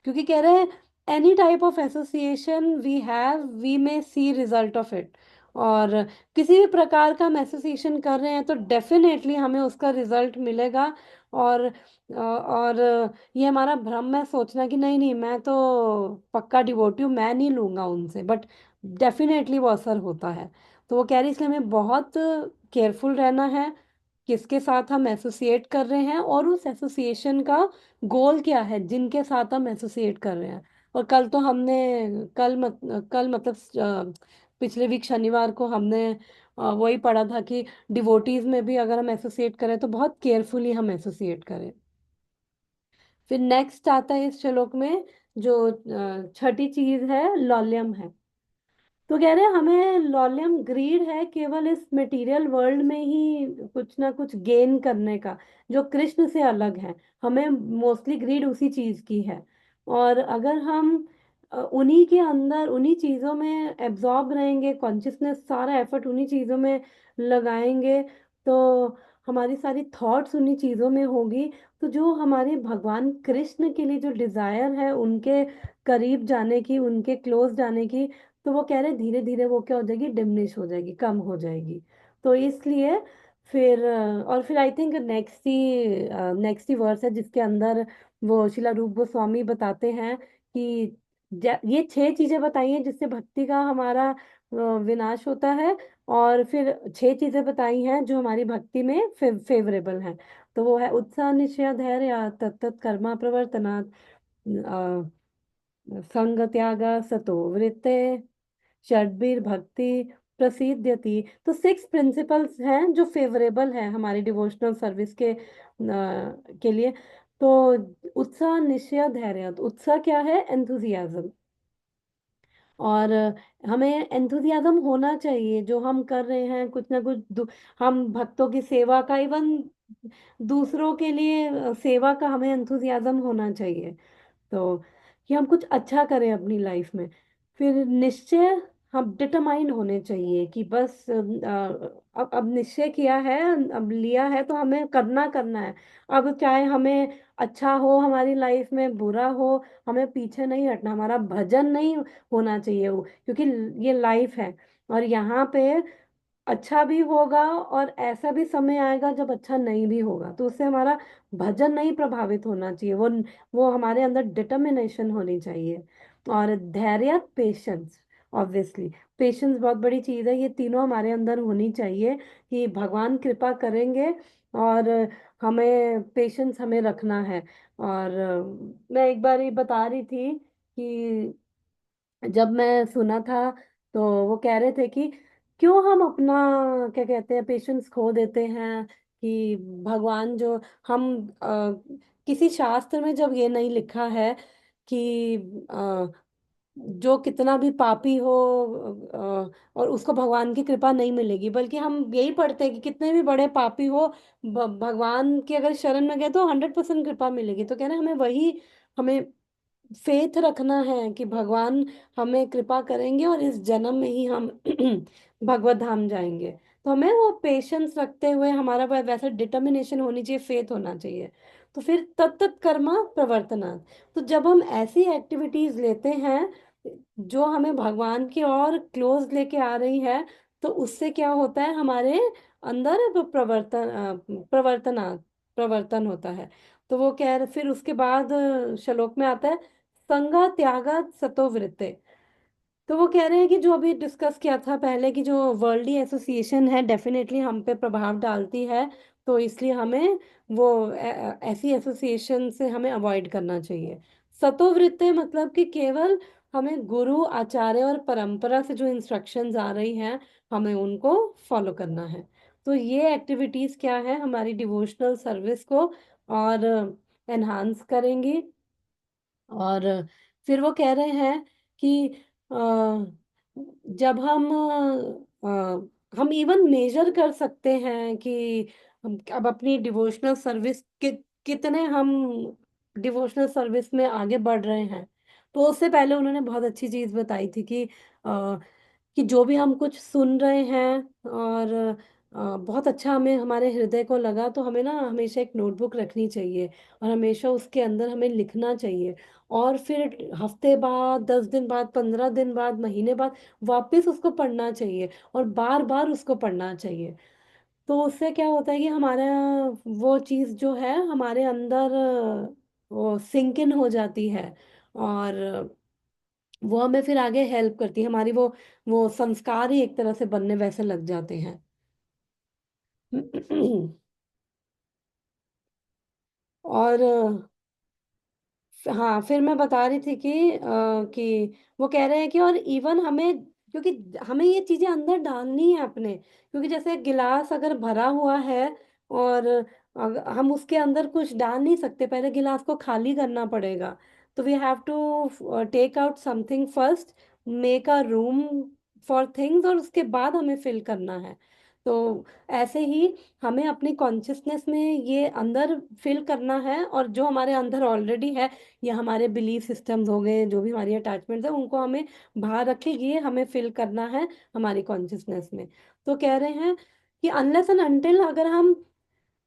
क्योंकि कह रहे हैं any type of association we have we may see result of it. और किसी भी प्रकार का हम एसोसिएशन कर रहे हैं तो डेफिनेटली हमें उसका रिजल्ट मिलेगा। और ये हमारा भ्रम है सोचना कि नहीं नहीं मैं तो पक्का डिवोटी हूँ, मैं नहीं लूंगा उनसे, बट डेफिनेटली वो असर होता है। तो वो कह रही इसलिए हमें बहुत केयरफुल रहना है किसके साथ हम एसोसिएट कर रहे हैं, और उस एसोसिएशन का गोल क्या है जिनके साथ हम एसोसिएट कर रहे हैं। और कल तो हमने कल मतलब पिछले वीक शनिवार को हमने वही पढ़ा था कि डिवोटीज में भी अगर हम एसोसिएट करें तो बहुत केयरफुली हम एसोसिएट करें। फिर नेक्स्ट आता है इस श्लोक में, जो छठी चीज है लौल्यम है। तो कह रहे हैं हमें लॉलियम ग्रीड है केवल इस मटेरियल वर्ल्ड में ही कुछ ना कुछ गेन करने का, जो कृष्ण से अलग है। हमें मोस्टली ग्रीड उसी चीज की है। और अगर हम उन्हीं के अंदर उन्हीं चीजों में एब्जॉर्ब रहेंगे, कॉन्शियसनेस सारा एफर्ट उन्हीं चीजों में लगाएंगे, तो हमारी सारी थॉट्स उन्हीं चीजों में होगी। तो जो हमारे भगवान कृष्ण के लिए जो डिजायर है उनके करीब जाने की, उनके क्लोज जाने की, तो वो कह रहे धीरे धीरे वो क्या हो जाएगी, डिमिनिश हो जाएगी, कम हो जाएगी। तो इसलिए फिर और फिर आई थिंक नेक्स्ट ही वर्स है जिसके अंदर वो शिला रूप गोस्वामी बताते हैं कि ये छह चीजें बताई हैं जिससे भक्ति का हमारा विनाश होता है। और फिर छह चीजें बताई हैं जो हमारी भक्ति में फेवरेबल हैं। तो वो है उत्साह निश्चय धैर्य तत्त कर्मा प्रवर्तनात्, संग त्याग सतो वृत्ते, षड्बीर भक्ति प्रसिद्ध्यति। तो सिक्स प्रिंसिपल्स हैं जो फेवरेबल हैं हमारी डिवोशनल सर्विस के लिए। तो उत्साह निश्चय धैर्य, तो उत्साह क्या है, एंथुजियाज्म। और हमें एंथुजियाज्म होना चाहिए, जो हम कर रहे हैं कुछ ना कुछ हम भक्तों की सेवा का, इवन दूसरों के लिए सेवा का हमें एंथुजियाज्म होना चाहिए। तो कि हम कुछ अच्छा करें अपनी लाइफ में। फिर निश्चय, हम डिटरमाइंड होने चाहिए कि बस अब निश्चय किया है, अब लिया है तो हमें करना करना है। अब चाहे हमें अच्छा हो हमारी लाइफ में, बुरा हो, हमें पीछे नहीं हटना, हमारा भजन नहीं होना चाहिए वो, क्योंकि ये लाइफ है। और यहाँ पे अच्छा भी होगा और ऐसा भी समय आएगा जब अच्छा नहीं भी होगा, तो उससे हमारा भजन नहीं प्रभावित होना चाहिए। वो हमारे अंदर डिटर्मिनेशन होनी चाहिए। और धैर्य, पेशेंस, ऑब्वियसली पेशेंस बहुत बड़ी चीज है, ये तीनों हमारे अंदर होनी चाहिए कि भगवान कृपा करेंगे। और हमें पेशेंस हमें रखना है। और मैं एक बार ये बता रही थी कि जब मैं सुना था तो वो कह रहे थे कि क्यों हम अपना क्या कहते हैं पेशेंस खो देते हैं, कि भगवान जो हम किसी शास्त्र में जब ये नहीं लिखा है कि जो कितना भी पापी हो और उसको भगवान की कृपा नहीं मिलेगी, बल्कि हम यही पढ़ते हैं कि कितने भी बड़े पापी हो, भगवान के अगर शरण में गए तो 100% कृपा मिलेगी। तो कह रहे हैं हमें वही, हमें फेथ रखना है कि भगवान हमें कृपा करेंगे और इस जन्म में ही हम भगवत धाम जाएंगे। तो हमें वो पेशेंस रखते हुए हमारा वैसा डिटर्मिनेशन होनी चाहिए, फेथ होना चाहिए। तो फिर तत्त कर्मा प्रवर्तना, तो जब हम ऐसी एक्टिविटीज लेते हैं जो हमें भगवान की और क्लोज लेके आ रही है, तो उससे क्या होता है, हमारे अंदर वो प्रवर्तन होता है। तो वो कह रहे फिर उसके बाद श्लोक में आता है संगा त्यागा सतो वृत्ते। तो वो कह रहे हैं कि जो अभी डिस्कस किया था पहले कि जो वर्ल्डली एसोसिएशन है डेफिनेटली हम पे प्रभाव डालती है, तो इसलिए हमें वो ऐसी एसोसिएशन से हमें अवॉइड करना चाहिए। सतोवृत्ते मतलब कि केवल हमें गुरु आचार्य और परंपरा से जो इंस्ट्रक्शंस आ रही हैं हमें उनको फॉलो करना है। तो ये एक्टिविटीज क्या है, हमारी डिवोशनल सर्विस को और एनहांस करेंगी। और फिर वो कह रहे हैं कि अ, जब हम इवन मेजर कर सकते हैं कि हम अब अपनी डिवोशनल सर्विस कितने हम डिवोशनल सर्विस में आगे बढ़ रहे हैं। तो उससे पहले उन्होंने बहुत अच्छी चीज बताई थी कि जो भी हम कुछ सुन रहे हैं और बहुत अच्छा हमें हमारे हृदय को लगा, तो हमें ना हमेशा एक नोटबुक रखनी चाहिए और हमेशा उसके अंदर हमें लिखना चाहिए। और फिर हफ्ते बाद, 10 दिन बाद, 15 दिन बाद, महीने बाद वापस उसको पढ़ना चाहिए और बार बार उसको पढ़ना चाहिए। तो उससे क्या होता है कि हमारा वो चीज़ जो है हमारे अंदर वो सिंक इन हो जाती है और वो हमें फिर आगे हेल्प करती है, हमारी वो संस्कार ही एक तरह से बनने वैसे लग जाते हैं। और हाँ, फिर मैं बता रही थी कि वो कह रहे हैं कि और इवन हमें, क्योंकि हमें ये चीजें अंदर डालनी है अपने, क्योंकि जैसे गिलास अगर भरा हुआ है और हम उसके अंदर कुछ डाल नहीं सकते, पहले गिलास को खाली करना पड़ेगा। तो we have to take out something first, make a room for things, और उसके बाद हमें फिल करना है। तो ऐसे ही हमें अपने कॉन्शियसनेस में ये अंदर फिल करना है, और जो हमारे अंदर ऑलरेडी है, या हमारे बिलीफ सिस्टम्स हो गए, जो भी हमारी अटैचमेंट्स है, उनको हमें बाहर रखेगी, ये हमें फिल करना है हमारी कॉन्शियसनेस में। तो कह रहे हैं कि अनलेस एंड अनटिल अगर हम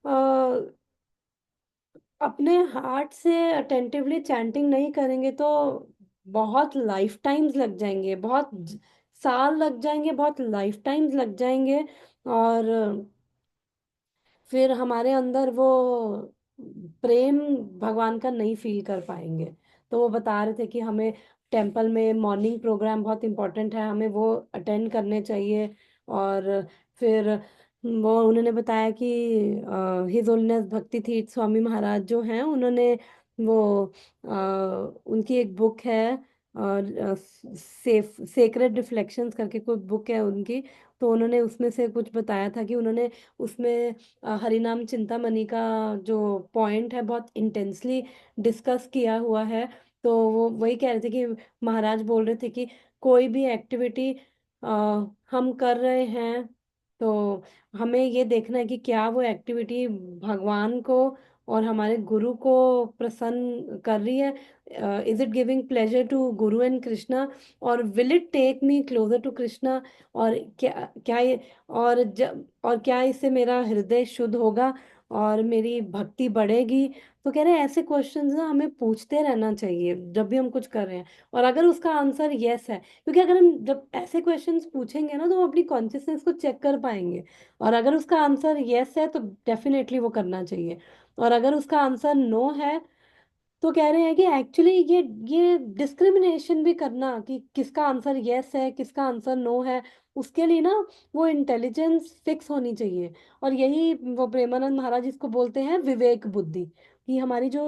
अ, अपने हार्ट से अटेंटिवली चैंटिंग नहीं करेंगे, तो बहुत लाइफ टाइम्स लग जाएंगे, बहुत साल लग जाएंगे, बहुत लाइफ टाइम्स लग जाएंगे। और फिर हमारे अंदर वो प्रेम भगवान का नहीं फील कर पाएंगे। तो वो बता रहे थे कि हमें टेंपल में मॉर्निंग प्रोग्राम बहुत इंपॉर्टेंट है, हमें वो अटेंड करने चाहिए। और फिर वो उन्होंने बताया कि हिज होलीनेस भक्ति तीर्थ स्वामी महाराज जो हैं, उन्होंने वो उनकी एक बुक है और सेक्रेड रिफ्लेक्शंस करके कोई बुक है उनकी। तो उन्होंने उसमें से कुछ बताया था कि उन्होंने उसमें हरिनाम चिंतामणि का जो पॉइंट है बहुत इंटेंसली डिस्कस किया हुआ है। तो वो वही कह रहे थे कि महाराज बोल रहे थे कि कोई भी एक्टिविटी हम कर रहे हैं, तो हमें ये देखना है कि क्या वो एक्टिविटी भगवान को और हमारे गुरु को प्रसन्न कर रही है। Is it giving pleasure to guru and Krishna, और will it take me closer to Krishna, और क्या क्या ये, और क्या इससे मेरा हृदय शुद्ध होगा और मेरी भक्ति बढ़ेगी। तो कह रहे हैं ऐसे क्वेश्चंस ना हमें पूछते रहना चाहिए जब भी हम कुछ कर रहे हैं। और अगर उसका आंसर यस है, क्योंकि अगर हम जब ऐसे क्वेश्चंस पूछेंगे ना, तो हम अपनी कॉन्शियसनेस को चेक कर पाएंगे। और अगर उसका आंसर यस है तो डेफिनेटली वो करना चाहिए। और अगर उसका आंसर नो है, तो कह रहे हैं कि एक्चुअली ये डिस्क्रिमिनेशन भी करना कि किसका आंसर यस है, किसका आंसर नो है, उसके लिए ना वो इंटेलिजेंस फिक्स होनी चाहिए। और यही वो प्रेमानंद महाराज इसको बोलते हैं विवेक बुद्धि, कि हमारी जो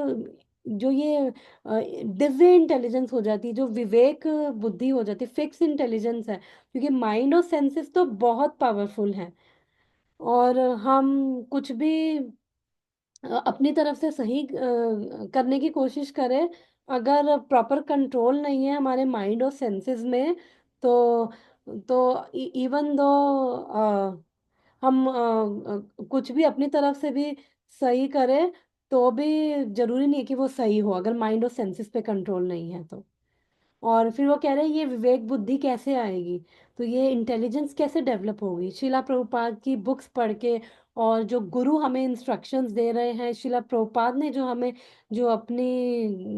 जो ये दिव्य इंटेलिजेंस हो जाती है, जो विवेक बुद्धि हो जाती है, फिक्स इंटेलिजेंस है, क्योंकि माइंड और सेंसेस तो बहुत पावरफुल हैं। और हम कुछ भी अपनी तरफ से सही करने की कोशिश करें, अगर प्रॉपर कंट्रोल नहीं है हमारे माइंड और सेंसेस में, तो इवन दो हम कुछ भी अपनी तरफ से भी सही करें, तो भी जरूरी नहीं है कि वो सही हो, अगर माइंड और सेंसेस पे कंट्रोल नहीं है तो। और फिर वो कह रहे हैं ये विवेक बुद्धि कैसे आएगी, तो ये इंटेलिजेंस कैसे डेवलप होगी, शिला प्रभुपाद की बुक्स पढ़ के। और जो गुरु हमें इंस्ट्रक्शंस दे रहे हैं, शिला प्रभुपाद ने जो हमें, जो अपनी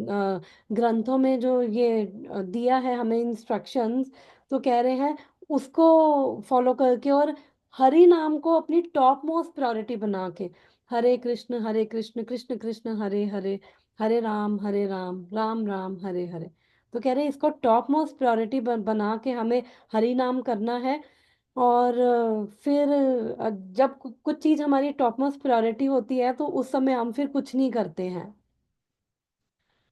ग्रंथों में जो ये दिया है हमें इंस्ट्रक्शंस, तो कह रहे हैं उसको फॉलो करके, और हरि नाम को अपनी टॉप मोस्ट प्रायोरिटी बना के, हरे कृष्ण कृष्ण कृष्ण हरे हरे, हरे राम राम राम हरे हरे। तो कह रहे हैं इसको टॉप मोस्ट प्रायोरिटी बना के हमें हरि नाम करना है। और फिर जब कुछ चीज़ हमारी टॉप मोस्ट प्रायोरिटी होती है, तो उस समय हम फिर कुछ नहीं करते हैं।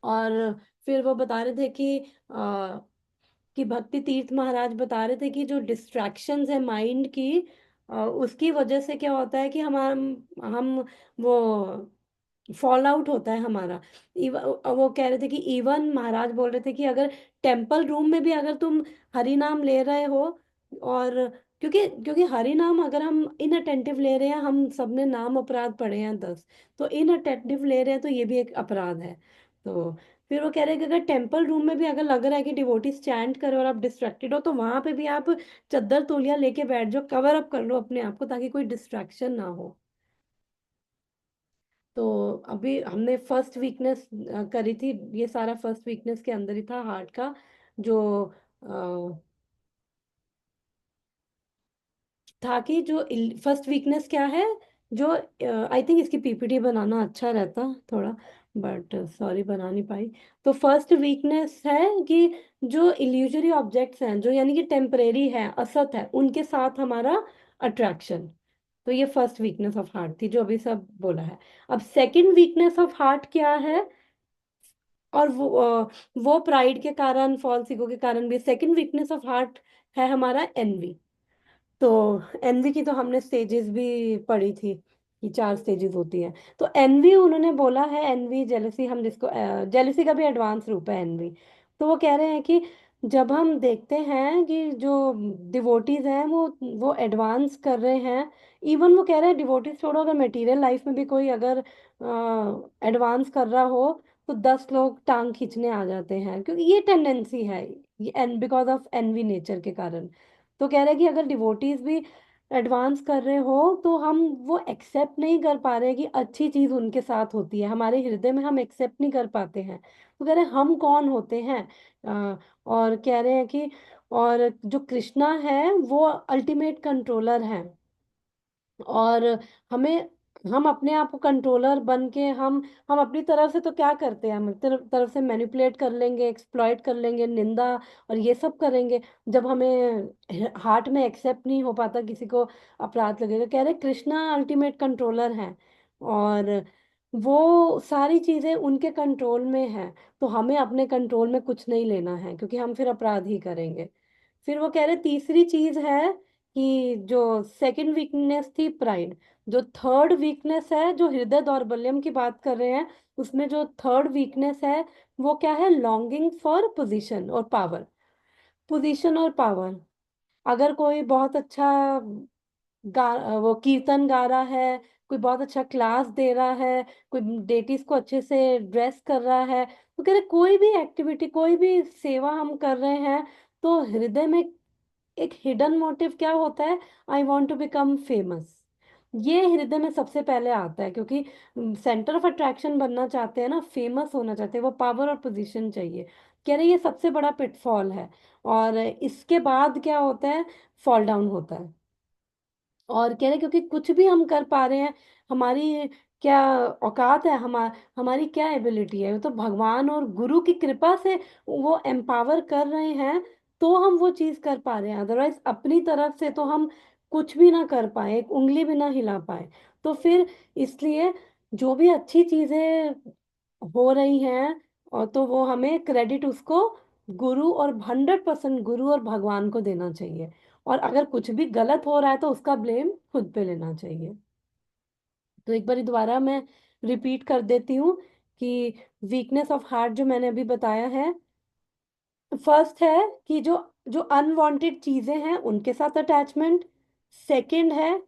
और फिर वो बता रहे थे कि भक्ति तीर्थ महाराज बता रहे थे कि जो डिस्ट्रैक्शंस है माइंड की, उसकी वजह से क्या होता है कि हम वो फॉल आउट होता है हमारा। वो कह रहे थे कि इवन महाराज बोल रहे थे कि अगर टेम्पल रूम में भी अगर तुम हरि नाम ले रहे हो, और क्योंकि क्योंकि हरि नाम अगर हम इनअटेंटिव ले रहे हैं, हम सबने नाम अपराध पढ़े हैं 10, तो इनअटेंटिव ले रहे हैं तो ये भी एक अपराध है। तो फिर वो कह रहे हैं कि अगर टेम्पल रूम में भी अगर लग रहा है कि डिवोटीज चैंट करे और आप डिस्ट्रैक्टेड हो, तो वहां पे भी आप चद्दर तौलिया लेके बैठ जाओ, कवर अप कर लो अपने आप को, ताकि कोई डिस्ट्रैक्शन ना हो। तो अभी हमने फर्स्ट वीकनेस करी थी, ये सारा फर्स्ट वीकनेस के अंदर ही था हार्ट का। जो था कि जो फर्स्ट वीकनेस क्या है, जो आई थिंक इसकी पीपीटी बनाना अच्छा रहता थोड़ा, बट सॉरी बना नहीं पाई। तो फर्स्ट वीकनेस है कि जो इल्यूजरी ऑब्जेक्ट्स हैं, जो यानी कि टेम्परेरी है, असत है, उनके साथ हमारा अट्रैक्शन। तो ये फर्स्ट वीकनेस ऑफ हार्ट थी जो अभी सब बोला है। अब सेकंड वीकनेस ऑफ हार्ट क्या है, और वो प्राइड के कारण, फॉल्स ईगो के कारण भी। सेकंड वीकनेस ऑफ हार्ट है हमारा एनवी। तो एनवी की तो हमने स्टेजेस भी पढ़ी थी कि 4 स्टेजेस होती है। तो एनवी उन्होंने बोला है, एनवी जेलसी, हम जिसको जेलसी का भी एडवांस रूप है एनवी। तो वो कह रहे हैं कि जब हम देखते हैं कि जो डिवोटीज हैं वो एडवांस कर रहे हैं, इवन वो कह रहे हैं डिवोटीज छोड़ो, अगर मटेरियल लाइफ में भी कोई अगर एडवांस कर रहा हो, तो 10 लोग टांग खींचने आ जाते हैं, क्योंकि ये टेंडेंसी है, ये बिकॉज ऑफ एनवी नेचर के कारण। तो कह रहे हैं कि अगर डिवोटीज भी एडवांस कर रहे हो, तो हम वो एक्सेप्ट नहीं कर पा रहे कि अच्छी चीज उनके साथ होती है, हमारे हृदय में हम एक्सेप्ट नहीं कर पाते हैं। तो कह रहे हैं हम कौन होते हैं। और कह रहे हैं कि और जो कृष्णा है वो अल्टीमेट कंट्रोलर है, और हमें, हम अपने आप को कंट्रोलर बन के हम अपनी तरफ से तो क्या करते हैं, हम अपनी तरफ से मैनिपुलेट कर लेंगे, एक्सप्लॉइट कर लेंगे, निंदा और ये सब करेंगे। जब हमें हार्ट में एक्सेप्ट नहीं हो पाता, किसी को अपराध लगेगा। कह रहे कृष्णा अल्टीमेट कंट्रोलर है, और वो सारी चीजें उनके कंट्रोल में है। तो हमें अपने कंट्रोल में कुछ नहीं लेना है, क्योंकि हम फिर अपराध ही करेंगे। फिर वो कह रहे तीसरी चीज है कि जो सेकंड वीकनेस थी प्राइड, जो थर्ड वीकनेस है, जो हृदय दौर्बल्यम की बात कर रहे हैं, उसमें जो थर्ड वीकनेस है वो क्या है, लॉन्गिंग फॉर पोजीशन और पावर। पोजीशन और पावर, अगर कोई बहुत अच्छा वो कीर्तन गा रहा है, कोई बहुत अच्छा क्लास दे रहा है, कोई डेटीज को अच्छे से ड्रेस कर रहा है, तो कह रहे कोई भी एक्टिविटी, कोई भी सेवा हम कर रहे हैं, तो हृदय में एक हिडन मोटिव क्या होता है, I want to become famous. ये हृदय में सबसे पहले आता है, क्योंकि सेंटर ऑफ अट्रैक्शन बनना चाहते हैं ना, फेमस होना चाहते हैं, वो पावर और पोजीशन चाहिए। कह रहे ये सबसे बड़ा पिटफॉल है। और इसके बाद क्या होता है, फॉल डाउन होता है। और कह रहे क्योंकि कुछ भी हम कर पा रहे हैं, हमारी क्या औकात है, हमारी क्या एबिलिटी है, तो भगवान और गुरु की कृपा से वो एम्पावर कर रहे हैं, तो हम वो चीज कर पा रहे हैं। अदरवाइज अपनी तरफ से तो हम कुछ भी ना कर पाए, एक उंगली भी ना हिला पाए। तो फिर इसलिए जो भी अच्छी चीजें हो रही हैं, और तो वो हमें क्रेडिट उसको गुरु और 100% गुरु और भगवान को देना चाहिए। और अगर कुछ भी गलत हो रहा है तो उसका ब्लेम खुद पे लेना चाहिए। तो एक बार दोबारा मैं रिपीट कर देती हूँ कि वीकनेस ऑफ हार्ट जो मैंने अभी बताया है, फर्स्ट है कि जो जो अनवांटेड चीजें हैं उनके साथ अटैचमेंट। सेकंड है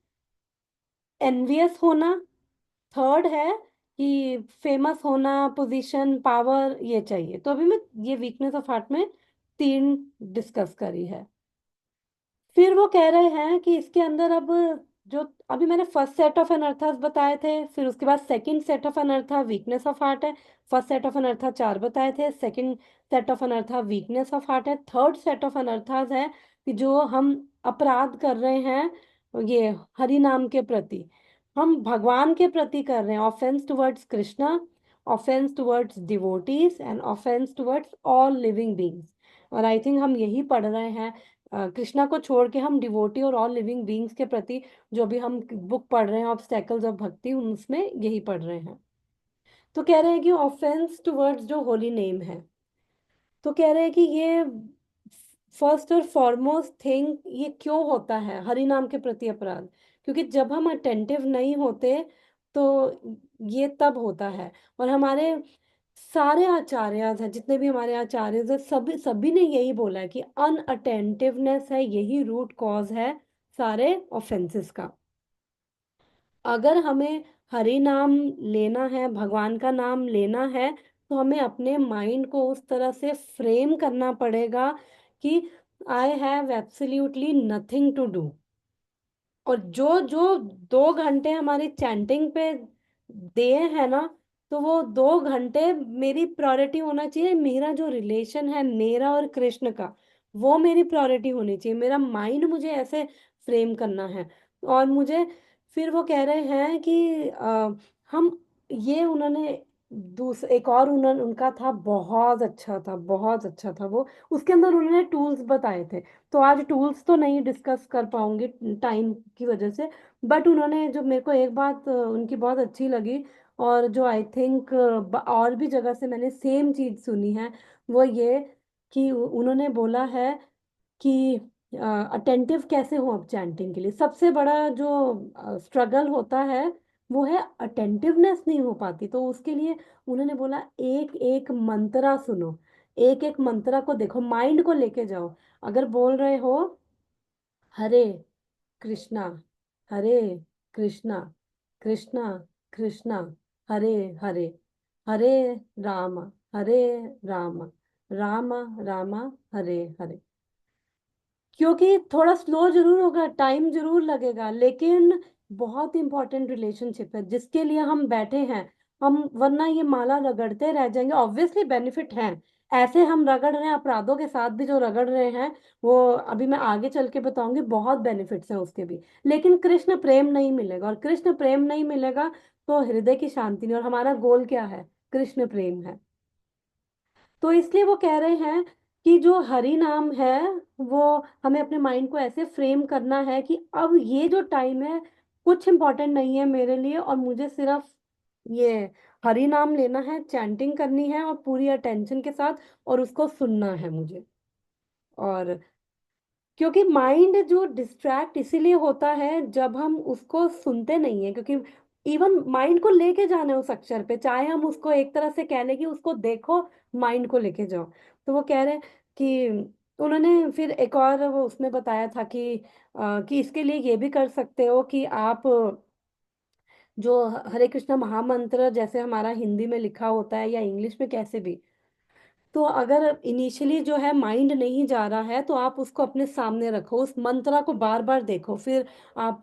एनवियस होना। थर्ड है कि फेमस होना, पोजीशन, पावर, ये चाहिए। तो अभी मैं ये वीकनेस ऑफ हार्ट में 3 डिस्कस करी है। फिर वो कह रहे हैं कि इसके अंदर अब जो अभी मैंने फर्स्ट सेट ऑफ अनर्थास बताए थे, फिर उसके बाद सेकंड सेट ऑफ अनर्था वीकनेस ऑफ हार्ट है। फर्स्ट सेट ऑफ अनर्था 4 बताए थे, सेकंड सेट ऑफ अनर्था वीकनेस ऑफ हार्ट है, थर्ड सेट ऑफ अनर्थास है कि जो हम अपराध कर रहे हैं ये हरि नाम के प्रति, हम भगवान के प्रति कर रहे हैं, offence towards Krishna, offence towards devotees and offence towards all living beings. और आई थिंक हम यही पढ़ रहे हैं, कृष्णा को छोड़ के हम डिवोटी और ऑल लिविंग बीइंग्स के प्रति जो भी हम बुक पढ़ रहे हैं, ऑब्स्टेकल्स ऑफ भक्ति, उसमें यही पढ़ रहे हैं। तो कह रहे हैं कि ऑफेंस टुवर्ड्स जो होली नेम है, तो कह रहे हैं कि ये फर्स्ट और फॉरमोस्ट थिंग, ये क्यों होता है हरि नाम के प्रति अपराध? क्योंकि जब हम अटेंटिव नहीं होते तो ये तब होता है। और हमारे सारे आचार्य हैं, जितने भी हमारे आचार्य हैं, सभी सभी ने यही बोला है कि अनअटेंटिवनेस है, यही रूट कॉज है सारे ऑफेंसेस का। अगर हमें हरि नाम लेना है, भगवान का नाम लेना है, तो हमें अपने माइंड को उस तरह से फ्रेम करना पड़ेगा कि I have absolutely nothing to do. और जो जो 2 घंटे हमारी चैंटिंग पे दिए हैं ना, तो वो 2 घंटे मेरी प्रायोरिटी होना चाहिए। मेरा जो रिलेशन है मेरा और कृष्ण का, वो मेरी प्रायोरिटी होनी चाहिए। मेरा माइंड मुझे ऐसे फ्रेम करना है। और मुझे फिर वो कह रहे हैं कि हम ये उन्होंने एक और उन्होंने उनका था, बहुत अच्छा था, बहुत अच्छा था वो। उसके अंदर उन्होंने टूल्स बताए थे। तो आज टूल्स तो नहीं डिस्कस कर पाऊंगी टाइम की वजह से। बट उन्होंने जो मेरे को एक बात उनकी बहुत अच्छी लगी, और जो आई थिंक और भी जगह से मैंने सेम चीज सुनी है, वो ये कि उन्होंने बोला है कि अटेंटिव कैसे हो अब चैंटिंग के लिए। सबसे बड़ा जो स्ट्रगल होता है वो है अटेंटिवनेस नहीं हो पाती। तो उसके लिए उन्होंने बोला एक एक मंत्रा सुनो, एक एक मंत्रा को देखो, माइंड को लेके जाओ। अगर बोल रहे हो हरे कृष्णा, हरे कृष्णा, कृष्णा कृष्णा, हरे हरे, हरे राम, हरे राम, राम राम, हरे हरे। क्योंकि थोड़ा स्लो जरूर होगा, टाइम जरूर लगेगा, लेकिन बहुत इंपॉर्टेंट रिलेशनशिप है जिसके लिए हम बैठे हैं। हम वरना ये माला रगड़ते रह जाएंगे। ऑब्वियसली बेनिफिट हैं, ऐसे हम रगड़ रहे हैं, अपराधों के साथ भी जो रगड़ रहे हैं, वो अभी मैं आगे चल के बताऊंगी, बहुत बेनिफिट्स हैं उसके भी। लेकिन कृष्ण प्रेम नहीं मिलेगा, और कृष्ण प्रेम नहीं मिलेगा तो हृदय की शांति नहीं। और हमारा गोल क्या है? कृष्ण प्रेम है। तो इसलिए वो कह रहे हैं कि जो हरि नाम है, वो हमें अपने माइंड को ऐसे फ्रेम करना है कि अब ये जो टाइम है कुछ इंपॉर्टेंट नहीं है मेरे लिए, और मुझे सिर्फ ये हरि नाम लेना है, चैंटिंग करनी है और पूरी अटेंशन के साथ, और उसको सुनना है मुझे। और क्योंकि माइंड जो डिस्ट्रैक्ट इसीलिए होता है जब हम उसको सुनते नहीं है। क्योंकि इवन माइंड को लेके जाना है उस अक्षर पे, चाहे हम उसको एक तरह से कह लें कि उसको देखो, माइंड को लेके जाओ। तो वो कह रहे हैं कि उन्होंने फिर एक और वो उसमें बताया था कि इसके लिए ये भी कर सकते हो कि आप जो हरे कृष्णा महामंत्र जैसे हमारा हिंदी में लिखा होता है या इंग्लिश में कैसे भी, तो अगर इनिशियली जो है माइंड नहीं जा रहा है तो आप उसको अपने सामने रखो, उस मंत्रा को बार बार देखो, फिर आप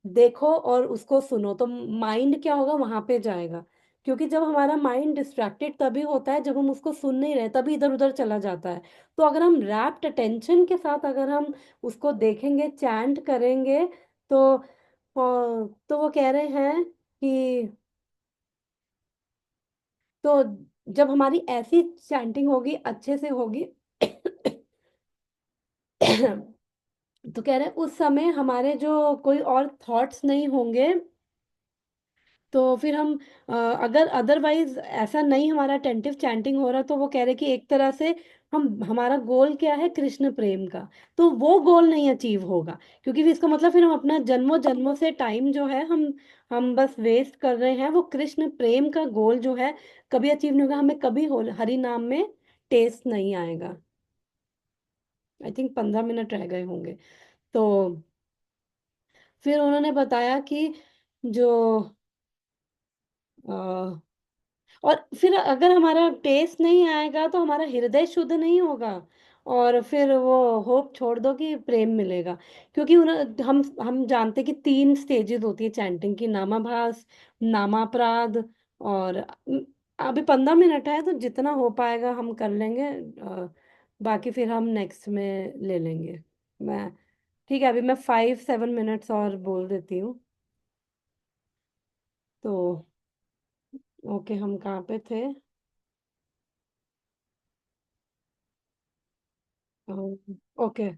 देखो और उसको सुनो, तो माइंड क्या होगा, वहां पे जाएगा। क्योंकि जब हमारा माइंड डिस्ट्रैक्टेड तभी होता है जब हम उसको सुन नहीं रहे, तभी इधर उधर चला जाता है। तो अगर हम रैप्ट अटेंशन के साथ अगर हम उसको देखेंगे, चैंट करेंगे, तो तो वो कह रहे हैं कि तो जब हमारी ऐसी चैंटिंग होगी, अच्छे से होगी तो कह रहे हैं उस समय हमारे जो कोई और थॉट्स नहीं होंगे। तो फिर हम अगर अदरवाइज ऐसा नहीं हमारा अटेंटिव चैंटिंग हो रहा, तो वो कह रहे कि एक तरह से हम हमारा गोल क्या है, कृष्ण प्रेम का, तो वो गोल नहीं अचीव होगा। क्योंकि फिर इसका मतलब फिर हम अपना जन्मों जन्मों से टाइम जो है हम बस वेस्ट कर रहे हैं। वो कृष्ण प्रेम का गोल जो है कभी अचीव नहीं होगा, हमें कभी हरि नाम में टेस्ट नहीं आएगा। आई थिंक 15 मिनट रह गए होंगे। तो फिर उन्होंने बताया कि जो और फिर अगर हमारा टेस्ट नहीं आएगा तो हमारा हृदय शुद्ध नहीं होगा, और फिर वो होप छोड़ दो कि प्रेम मिलेगा। क्योंकि हम जानते कि 3 स्टेजेस होती है चैंटिंग की, नामाभास, नामापराध, और अभी 15 मिनट है तो जितना हो पाएगा हम कर लेंगे। बाकी फिर हम नेक्स्ट में ले लेंगे। मैं ठीक है, अभी मैं 5-7 मिनट्स और बोल देती हूँ। तो ओके, हम कहाँ पे थे? ओके,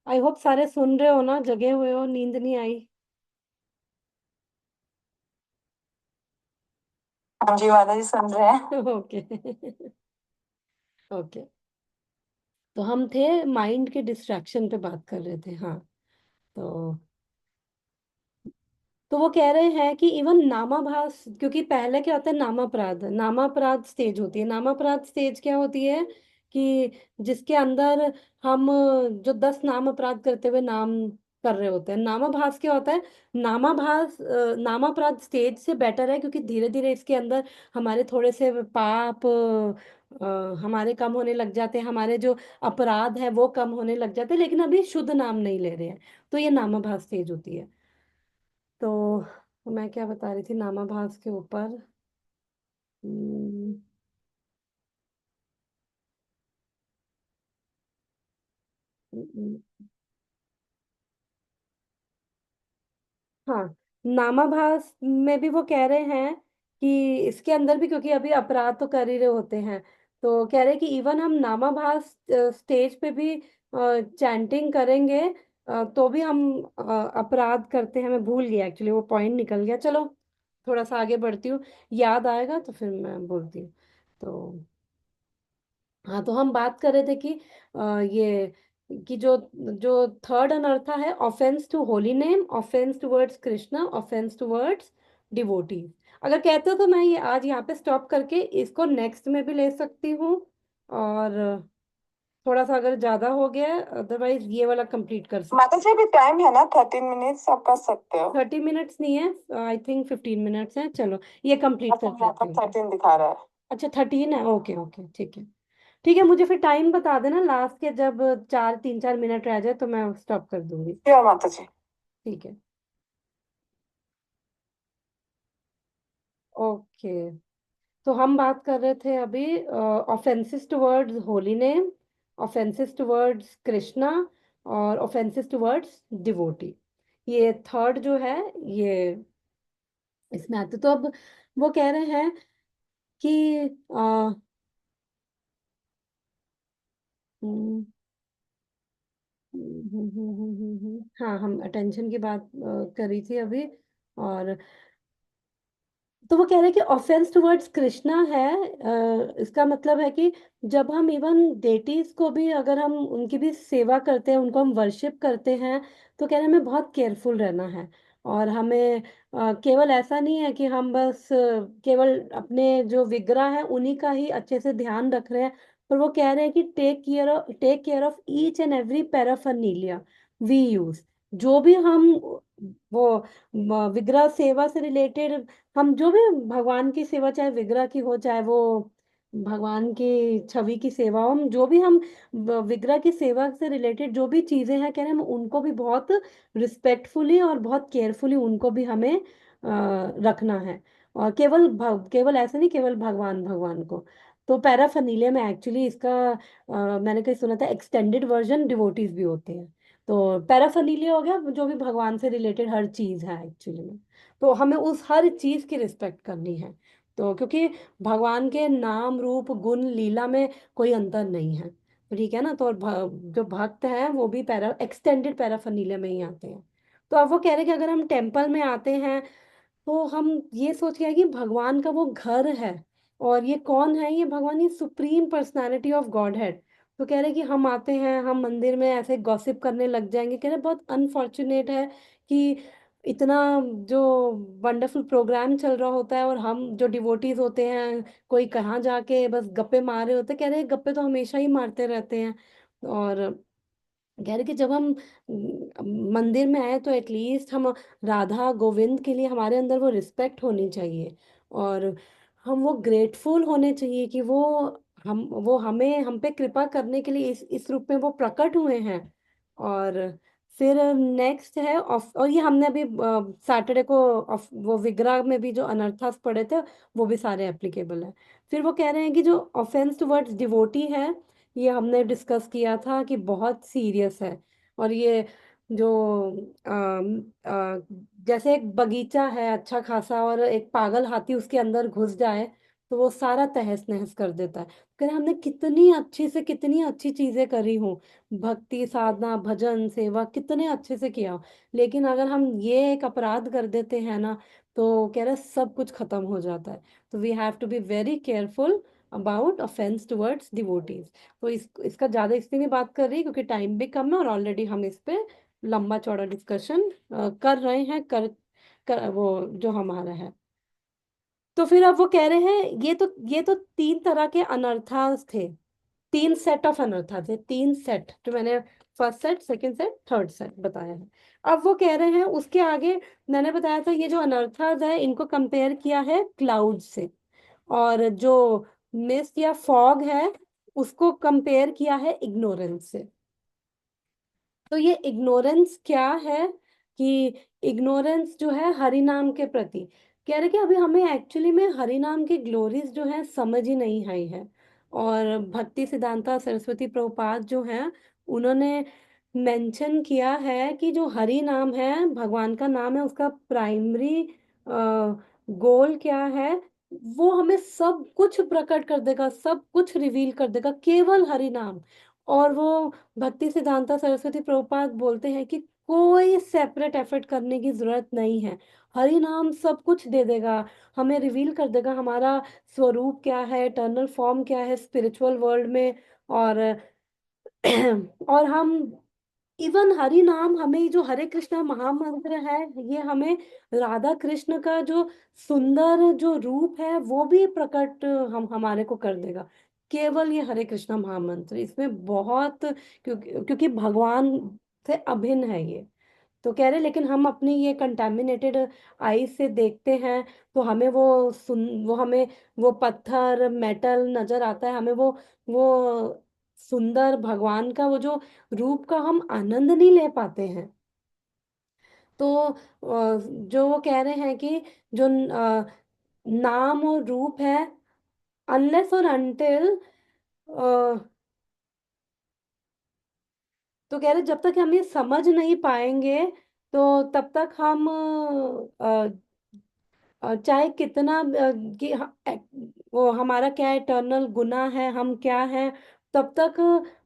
आई होप सारे सुन रहे हो ना, जगे हुए हो, नींद नहीं आई? हाँ जी, माता जी सुन रहे हैं। ओके। ओके। तो हम थे माइंड के डिस्ट्रैक्शन पे बात कर रहे थे, हाँ। तो वो कह रहे हैं कि इवन नामाभास, क्योंकि पहले क्या होता है, नामापराध, नामापराध स्टेज होती है। नामापराध स्टेज क्या होती है कि जिसके अंदर हम जो 10 नाम अपराध करते हुए नाम कर रहे होते हैं। नामाभास क्या होता है, नामाभास नामापराध स्टेज से बेटर है, क्योंकि धीरे धीरे इसके अंदर हमारे थोड़े से पाप हमारे कम होने लग जाते हैं, हमारे जो अपराध है वो कम होने लग जाते हैं, लेकिन अभी शुद्ध नाम नहीं ले रहे हैं। तो ये नामाभास स्टेज होती है। तो मैं क्या बता रही थी नामाभास के ऊपर। हम्म, हम्म, हाँ, नामाभास में भी वो कह रहे हैं कि इसके अंदर भी, क्योंकि अभी अपराध तो कर ही रहे होते हैं, तो कह रहे हैं कि इवन हम नामाभास स्टेज पे भी चैंटिंग करेंगे, तो भी हम अपराध करते हैं। मैं भूल गया एक्चुअली, वो पॉइंट निकल गया। चलो थोड़ा सा आगे बढ़ती हूँ, याद आएगा तो फिर मैं बोलती हूँ। तो हाँ, तो हम बात कर रहे थे कि ये कि जो जो थर्ड अनर्था है, offence to holy name, offence towards Krishna, offence towards devotees. अगर कहते हो तो मैं ये आज यहाँ पे स्टॉप करके इसको नेक्स्ट में भी ले सकती हूँ, और थोड़ा सा अगर ज्यादा हो गया, अदरवाइज ये वाला कंप्लीट कर सकते। माता जी अभी टाइम है ना, 13 मिनट्स आप कर सकते हो। 30 मिनट्स नहीं है, आई थिंक 15 मिनट्स है। चलो ये कंप्लीट कर अच्छा, यहाँ लेते पर हो। 13 दिखा रहा है। अच्छा 13 है, ओके ओके ठीक है। ठीक है, मुझे फिर टाइम बता देना लास्ट के, जब 3-4 मिनट रह जाए तो मैं स्टॉप कर दूंगी। श्योर माता जी। ठीक है, ओके। तो हम बात कर रहे थे अभी offences towards holy name, offences towards Krishna, और ऑफेंसेस टुवर्ड्स डिवोटी। ये थर्ड जो है, ये इसमें आते। तो अब वो कह रहे हैं कि आ, हाँ, हम अटेंशन की बात कर रही थी अभी। और तो वो कह रहे हैं कि ऑफेंस टुवर्ड्स कृष्णा है, इसका मतलब है कि जब हम इवन डेटीज को भी, अगर हम उनकी भी सेवा करते हैं, उनको हम वर्शिप करते हैं, तो कह रहे हैं हमें बहुत केयरफुल रहना है। और हमें केवल ऐसा नहीं है कि हम बस केवल अपने जो विग्रह है उन्हीं का ही अच्छे से ध्यान रख रहे हैं, पर वो कह रहे हैं कि take care of each and every paraphernalia we use. जो भी हम वो विग्रह सेवा से रिलेटेड, हम जो भी भगवान की सेवा, चाहे विग्रह की हो, चाहे वो भगवान की छवि की सेवा हो, हम जो भी हम विग्रह की सेवा से रिलेटेड जो भी चीजें हैं, कह रहे हैं हम उनको भी बहुत रिस्पेक्टफुली और बहुत केयरफुली उनको भी हमें रखना है। और केवल ऐसे नहीं, केवल भगवान भगवान को। तो पैराफर्नीलिया में एक्चुअली इसका मैंने कहीं सुना था एक्सटेंडेड वर्जन डिवोटीज भी होते हैं। तो पैराफर्नीलिया हो गया जो भी भगवान से रिलेटेड हर चीज है एक्चुअली में। तो हमें उस हर चीज की रिस्पेक्ट करनी है। तो क्योंकि भगवान के नाम रूप गुण लीला में कोई अंतर नहीं है, ठीक है ना। तो और जो भक्त हैं वो भी एक्सटेंडेड पैराफर्नीलिया में ही आते हैं। तो अब वो कह रहे हैं कि अगर हम टेम्पल में आते हैं, तो हम ये सोच के आए कि भगवान का वो घर है। और ये कौन है, ये भगवान, ये supreme personality of God head. तो कह रहे कि हम आते हैं, हम मंदिर में ऐसे गॉसिप करने लग जाएंगे। कह रहे बहुत अनफॉर्चुनेट है कि इतना जो वंडरफुल प्रोग्राम चल रहा होता है, और हम जो डिवोटीज होते हैं कोई कहाँ जाके बस गप्पे मार रहे होते हैं। कह रहे गप्पे तो हमेशा ही मारते रहते हैं। और कह रहे कि जब हम मंदिर में आए तो एटलीस्ट हम राधा गोविंद के लिए हमारे अंदर वो रिस्पेक्ट होनी चाहिए। और हम वो ग्रेटफुल होने चाहिए कि वो हमें हम पे कृपा करने के लिए इस रूप में वो प्रकट हुए हैं। और फिर नेक्स्ट है और ये हमने अभी सैटरडे को वो विग्रह में भी जो अनर्थास पढ़े थे, वो भी सारे एप्लीकेबल है। फिर वो कह रहे हैं कि जो ऑफेंस टुवर्ड्स डिवोटी है, ये हमने डिस्कस किया था कि बहुत सीरियस है। और ये जो जैसे एक बगीचा है अच्छा खासा, और एक पागल हाथी उसके अंदर घुस जाए तो वो सारा तहस नहस कर देता है। कहते हमने कितनी अच्छी से कितनी अच्छी चीजें करी हूँ, भक्ति साधना भजन सेवा कितने अच्छे से किया हो, लेकिन अगर हम ये एक अपराध कर देते हैं ना, तो कह रहे सब कुछ खत्म हो जाता है। तो we have to be very careful about offence towards devotees. तो इसका ज्यादा इसलिए नहीं बात कर रही क्योंकि टाइम भी कम है, और ऑलरेडी हम इस पे लंबा चौड़ा डिस्कशन कर रहे हैं, वो जो हमारा है। तो फिर अब वो कह रहे हैं ये तो तीन तरह के अनर्थास थे, तीन सेट ऑफ अनर्था थे, तीन सेट जो मैंने first set, second set, third set बताया है। अब वो कह रहे हैं उसके आगे, मैंने बताया था ये जो अनर्थास है इनको कंपेयर किया है क्लाउड से, और जो मिस्ट या फॉग है उसको कंपेयर किया है इग्नोरेंस से। तो ये इग्नोरेंस क्या है कि इग्नोरेंस जो है हरि नाम के प्रति, कह रहे कि अभी हमें एक्चुअली में हरि नाम की ग्लोरीज जो है समझ ही नहीं आई है। और भक्ति सिद्धांता सरस्वती प्रभुपाद जो है उन्होंने मेंशन किया है कि जो हरि नाम है भगवान का नाम है, उसका प्राइमरी गोल क्या है, वो हमें सब कुछ प्रकट कर देगा, सब कुछ रिवील कर देगा, केवल हरि नाम। और वो भक्ति सिद्धांता सरस्वती प्रभुपाद बोलते हैं कि कोई सेपरेट एफर्ट करने की जरूरत नहीं है, हरि नाम सब कुछ दे देगा, हमें रिवील कर देगा हमारा स्वरूप क्या है, इटर्नल फॉर्म क्या है स्पिरिचुअल वर्ल्ड में। और और हम इवन हरि नाम हमें ये जो हरे कृष्णा महामंत्र है, ये हमें राधा कृष्ण का जो सुंदर जो रूप है वो भी प्रकट हम हमारे को कर देगा, केवल ये हरे कृष्णा महामंत्र इसमें बहुत, क्योंकि भगवान से अभिन्न है ये। तो कह रहे लेकिन हम अपनी ये कंटेमिनेटेड आई से देखते हैं, तो हमें वो हमें वो पत्थर मेटल नजर आता है, हमें वो सुंदर भगवान का वो जो रूप का हम आनंद नहीं ले पाते हैं। तो जो वो कह रहे हैं कि जो नाम और रूप है, अनलेस और अनटिल, तो कह रहे जब तक हम ये समझ नहीं पाएंगे तो तब तक हम चाहे कितना वो हमारा क्या इटर्नल गुनाह है, हम क्या है, तब तक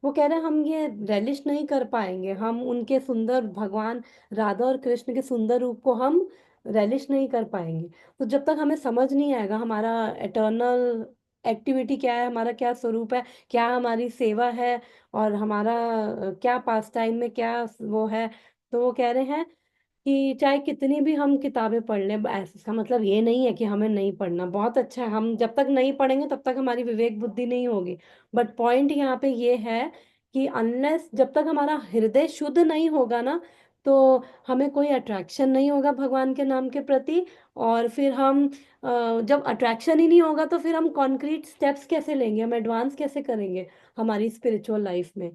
वो कह रहे हैं हम ये रेलिश नहीं कर पाएंगे, हम उनके सुंदर भगवान राधा और कृष्ण के सुंदर रूप को हम रेलिश नहीं कर पाएंगे। तो जब तक हमें समझ नहीं आएगा हमारा इटर्नल एक्टिविटी क्या है, हमारा क्या स्वरूप है, क्या हमारी सेवा है, और हमारा क्या पास टाइम में क्या वो है, तो वो कह रहे हैं कि चाहे कितनी भी हम किताबें पढ़ लें, इसका मतलब ये नहीं है कि हमें नहीं पढ़ना, बहुत अच्छा है, हम जब तक नहीं पढ़ेंगे तब तक हमारी विवेक बुद्धि नहीं होगी। बट पॉइंट यहाँ पे ये है कि अनलेस जब तक हमारा हृदय शुद्ध नहीं होगा ना, तो हमें कोई अट्रैक्शन नहीं होगा भगवान के नाम के प्रति। और फिर हम जब अट्रैक्शन ही नहीं होगा तो फिर हम कॉन्क्रीट स्टेप्स कैसे लेंगे, हम एडवांस कैसे करेंगे हमारी स्पिरिचुअल लाइफ में।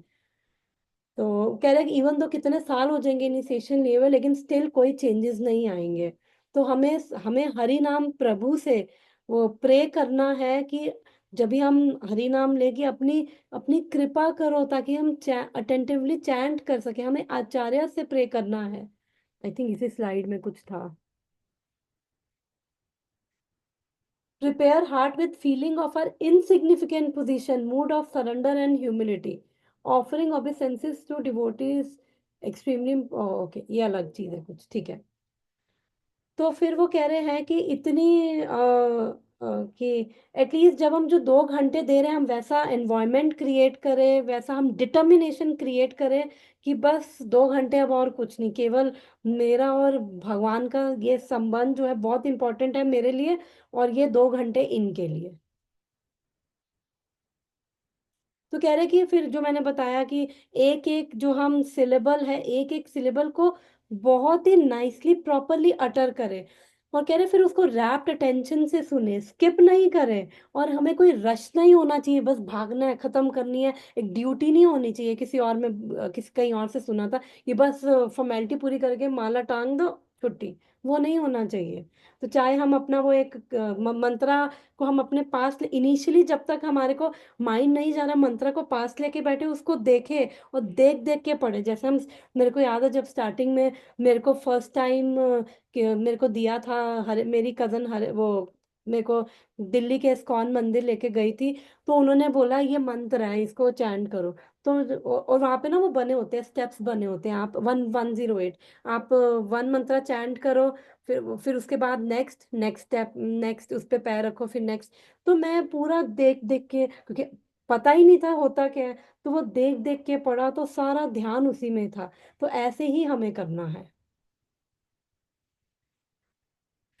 तो कह रहे हैं कि इवन तो कितने साल हो जाएंगे इनिशिएशन लिए हुए लेकिन स्टिल कोई चेंजेस नहीं आएंगे। तो हमें हमें हरि नाम प्रभु से वो प्रे करना है कि जब भी हम हरि नाम लेके अपनी अपनी कृपा करो ताकि हम अटेंटिवली चैंट कर सके, हमें आचार्य से प्रे करना है। आई थिंक इसी स्लाइड में कुछ था। Prepare heart with feeling of our insignificant position, mood of surrender and humility. Offering obeisances to devotees extremely okay, ये अलग चीज है कुछ, ठीक है। तो फिर वो कह रहे हैं कि इतनी कि एटलीस्ट जब हम जो 2 घंटे दे रहे हैं हम वैसा एनवायरनमेंट क्रिएट करें, वैसा हम डिटर्मिनेशन क्रिएट करें कि बस 2 घंटे अब और कुछ नहीं, केवल मेरा और भगवान का ये संबंध जो है बहुत इंपॉर्टेंट है मेरे लिए, और ये 2 घंटे इनके लिए। तो कह रहे कि फिर जो मैंने बताया कि एक एक जो हम सिलेबल है, एक एक सिलेबल को बहुत ही नाइसली प्रॉपरली अटर करें, और कह रहे फिर उसको रैप्ट अटेंशन से सुने, स्किप नहीं करें। और हमें कोई रश नहीं होना चाहिए, बस भागना है, खत्म करनी है, एक ड्यूटी नहीं होनी चाहिए किसी और में, किसी कहीं और से सुना था ये बस फॉर्मेलिटी पूरी करके माला टांग दो छुट्टी, वो नहीं होना चाहिए। तो चाहे हम अपना वो एक मंत्रा को हम अपने पास इनिशियली जब तक हमारे को माइंड नहीं जा रहा मंत्र को पास लेके बैठे उसको देखे और देख देख के पढ़े, जैसे हम, मेरे को याद है जब स्टार्टिंग में मेरे को फर्स्ट टाइम मेरे को दिया था हरे, मेरी कजन हरे वो मेरे को दिल्ली के इस्कॉन मंदिर लेके गई थी। तो उन्होंने बोला ये मंत्र है, इसको चैंट करो। तो और वहां पे ना वो बने होते हैं, स्टेप्स बने होते हैं, आप 1108, आप वन मंत्रा चैंट करो, फिर उसके बाद नेक्स्ट नेक्स्ट स्टेप, नेक्स्ट उस पे पैर रखो, फिर नेक्स्ट। तो मैं पूरा देख देख के, क्योंकि पता ही नहीं था होता क्या है, तो वो देख देख के पढ़ा, तो सारा ध्यान उसी में था। तो ऐसे ही हमें करना है।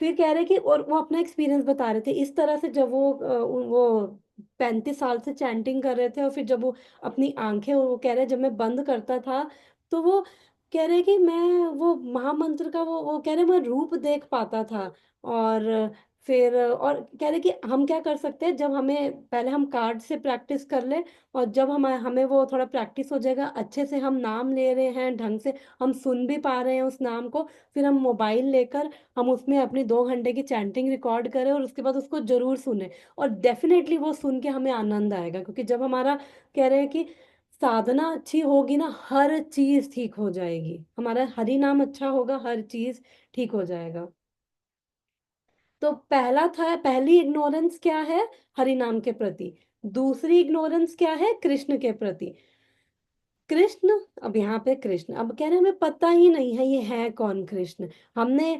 फिर कह रहे कि, और वो अपना एक्सपीरियंस बता रहे थे इस तरह से, जब वो 35 साल से चैंटिंग कर रहे थे, और फिर जब वो अपनी आंखें, वो कह रहे जब मैं बंद करता था, तो वो कह रहे कि मैं वो महामंत्र का वो कह रहे मैं रूप देख पाता था। और फिर और कह रहे कि हम क्या कर सकते हैं, जब हमें पहले हम कार्ड से प्रैक्टिस कर ले, और जब हम हमें वो थोड़ा प्रैक्टिस हो जाएगा, अच्छे से हम नाम ले रहे हैं ढंग से, हम सुन भी पा रहे हैं उस नाम को, फिर हम मोबाइल लेकर हम उसमें अपनी 2 घंटे की चैंटिंग रिकॉर्ड करें, और उसके बाद उसको जरूर सुने। और डेफिनेटली वो सुन के हमें आनंद आएगा, क्योंकि जब हमारा, कह रहे हैं कि साधना अच्छी होगी ना, हर चीज ठीक हो जाएगी, हमारा हरि नाम अच्छा होगा, हर चीज ठीक हो जाएगा। तो पहला था, पहली इग्नोरेंस क्या है, हरि नाम के प्रति। दूसरी इग्नोरेंस क्या है, कृष्ण के प्रति। कृष्ण, अब यहाँ पे कृष्ण, अब कह रहे हैं हमें पता ही नहीं है ये है कौन कृष्ण। हमने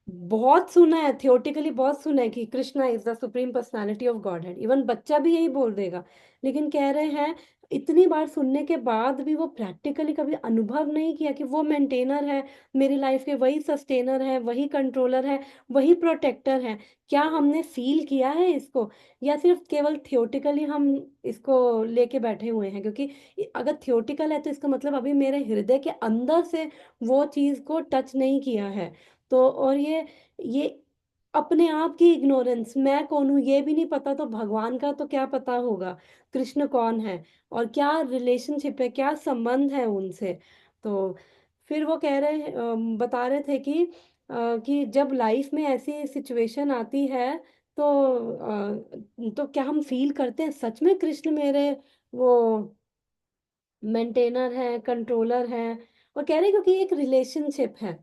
बहुत सुना है, थियोटिकली बहुत सुना है कि Krishna is the supreme personality of God head, even बच्चा भी यही बोल देगा। लेकिन कह रहे हैं इतनी बार सुनने के बाद भी वो प्रैक्टिकली कभी अनुभव नहीं किया कि वो मेंटेनर है मेरी लाइफ के, वही सस्टेनर है, वही कंट्रोलर है, वही प्रोटेक्टर है। क्या हमने फील किया है इसको, या सिर्फ केवल थियोटिकली हम इसको लेके बैठे हुए हैं? क्योंकि अगर थियोटिकल है तो इसका मतलब अभी मेरे हृदय के अंदर से वो चीज को टच नहीं किया है। तो और ये अपने आप की इग्नोरेंस, मैं कौन हूं ये भी नहीं पता, तो भगवान का तो क्या पता होगा, कृष्ण कौन है, और क्या रिलेशनशिप है, क्या संबंध है उनसे। तो फिर वो कह रहे बता रहे थे कि जब लाइफ में ऐसी सिचुएशन आती है, तो तो क्या हम फील करते हैं सच में कृष्ण मेरे वो मेंटेनर है, कंट्रोलर है। और कह रहे हैं क्योंकि एक रिलेशनशिप है,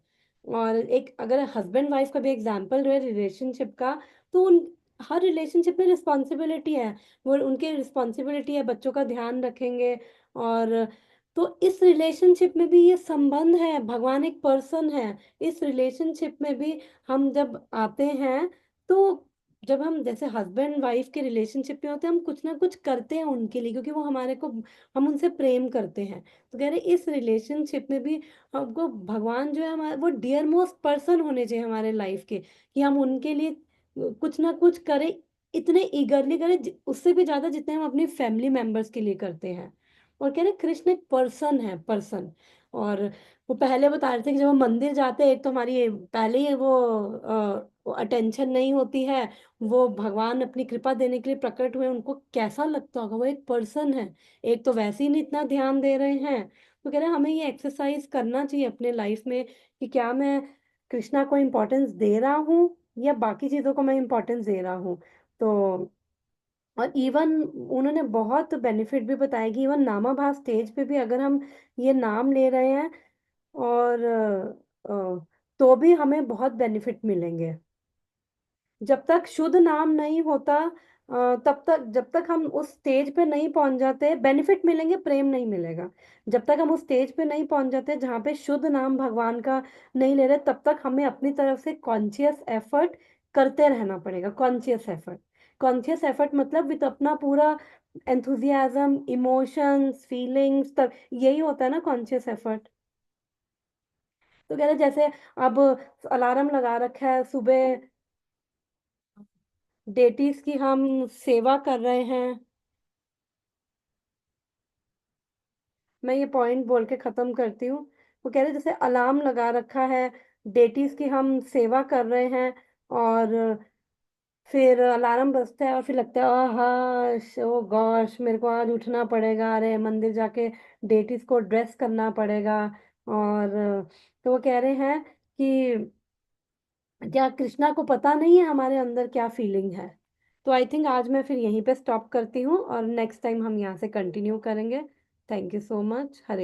और एक अगर हस्बैंड वाइफ का भी एग्जांपल रहे रिलेशनशिप का, तो उन हर रिलेशनशिप में रिस्पॉन्सिबिलिटी है, वो उनके रिस्पॉन्सिबिलिटी है, बच्चों का ध्यान रखेंगे। और तो इस रिलेशनशिप में भी ये संबंध है, भगवान एक पर्सन है, इस रिलेशनशिप में भी हम जब आते हैं, तो जब हम जैसे हस्बैंड वाइफ के रिलेशनशिप में होते हैं, हम कुछ ना कुछ करते हैं उनके लिए, क्योंकि वो हमारे को, हम उनसे प्रेम करते हैं। तो कह रहे इस रिलेशनशिप में भी हमको भगवान जो है हमारे, वो डियर मोस्ट पर्सन होने चाहिए हमारे लाइफ के, कि हम उनके लिए कुछ ना कुछ करें, इतने ईगरली करें, उससे भी ज्यादा जितने हम अपनी फैमिली मेंबर्स के लिए करते हैं। और कह रहे कृष्ण एक पर्सन है, पर्सन। और वो पहले बता रहे थे कि जब हम मंदिर जाते हैं, एक तो हमारी पहले ही वो अटेंशन नहीं होती है, वो भगवान अपनी कृपा देने के लिए प्रकट हुए, उनको कैसा लगता होगा, वो एक पर्सन है, एक तो वैसे ही नहीं इतना ध्यान दे रहे हैं। तो कह रहे हैं हमें ये एक्सरसाइज करना चाहिए अपने लाइफ में, कि क्या मैं कृष्णा को इम्पोर्टेंस दे रहा हूँ, या बाकी चीजों को मैं इम्पोर्टेंस दे रहा हूँ। तो और इवन उन्होंने बहुत बेनिफिट भी बताया कि इवन नामाभास स्टेज पे भी अगर हम ये नाम ले रहे हैं, और तो भी हमें बहुत बेनिफिट मिलेंगे। जब तक शुद्ध नाम नहीं होता, तब तक, जब तक हम उस स्टेज पे नहीं पहुंच जाते, बेनिफिट मिलेंगे, प्रेम नहीं मिलेगा। जब तक हम उस स्टेज पे नहीं पहुंच जाते जहाँ पे शुद्ध नाम भगवान का नहीं ले रहे, तब तक हमें अपनी तरफ से कॉन्शियस एफर्ट करते रहना पड़ेगा। कॉन्शियस एफर्ट, कॉन्शियस एफर्ट मतलब विद अपना पूरा एंथुजियाज्म, इमोशंस, फीलिंग्स, तब यही होता है ना कॉन्शियस एफर्ट। तो कह रहे जैसे अब अलार्म लगा रखा है सुबह, डेटीज की हम सेवा कर रहे हैं। मैं ये पॉइंट बोल के खत्म करती हूँ। वो कह रहे जैसे अलार्म लगा रखा है, डेटीज की हम सेवा कर रहे हैं, और फिर अलार्म बजता है, और फिर लगता है आहा ओ गॉश मेरे को आज उठना पड़ेगा, अरे मंदिर जाके डेटीज को ड्रेस करना पड़ेगा। और तो वो कह रहे हैं कि क्या कृष्णा को पता नहीं है हमारे अंदर क्या फीलिंग है? तो आई थिंक आज मैं फिर यहीं पे स्टॉप करती हूँ, और नेक्स्ट टाइम हम यहाँ से कंटिन्यू करेंगे। Thank you so much. Hare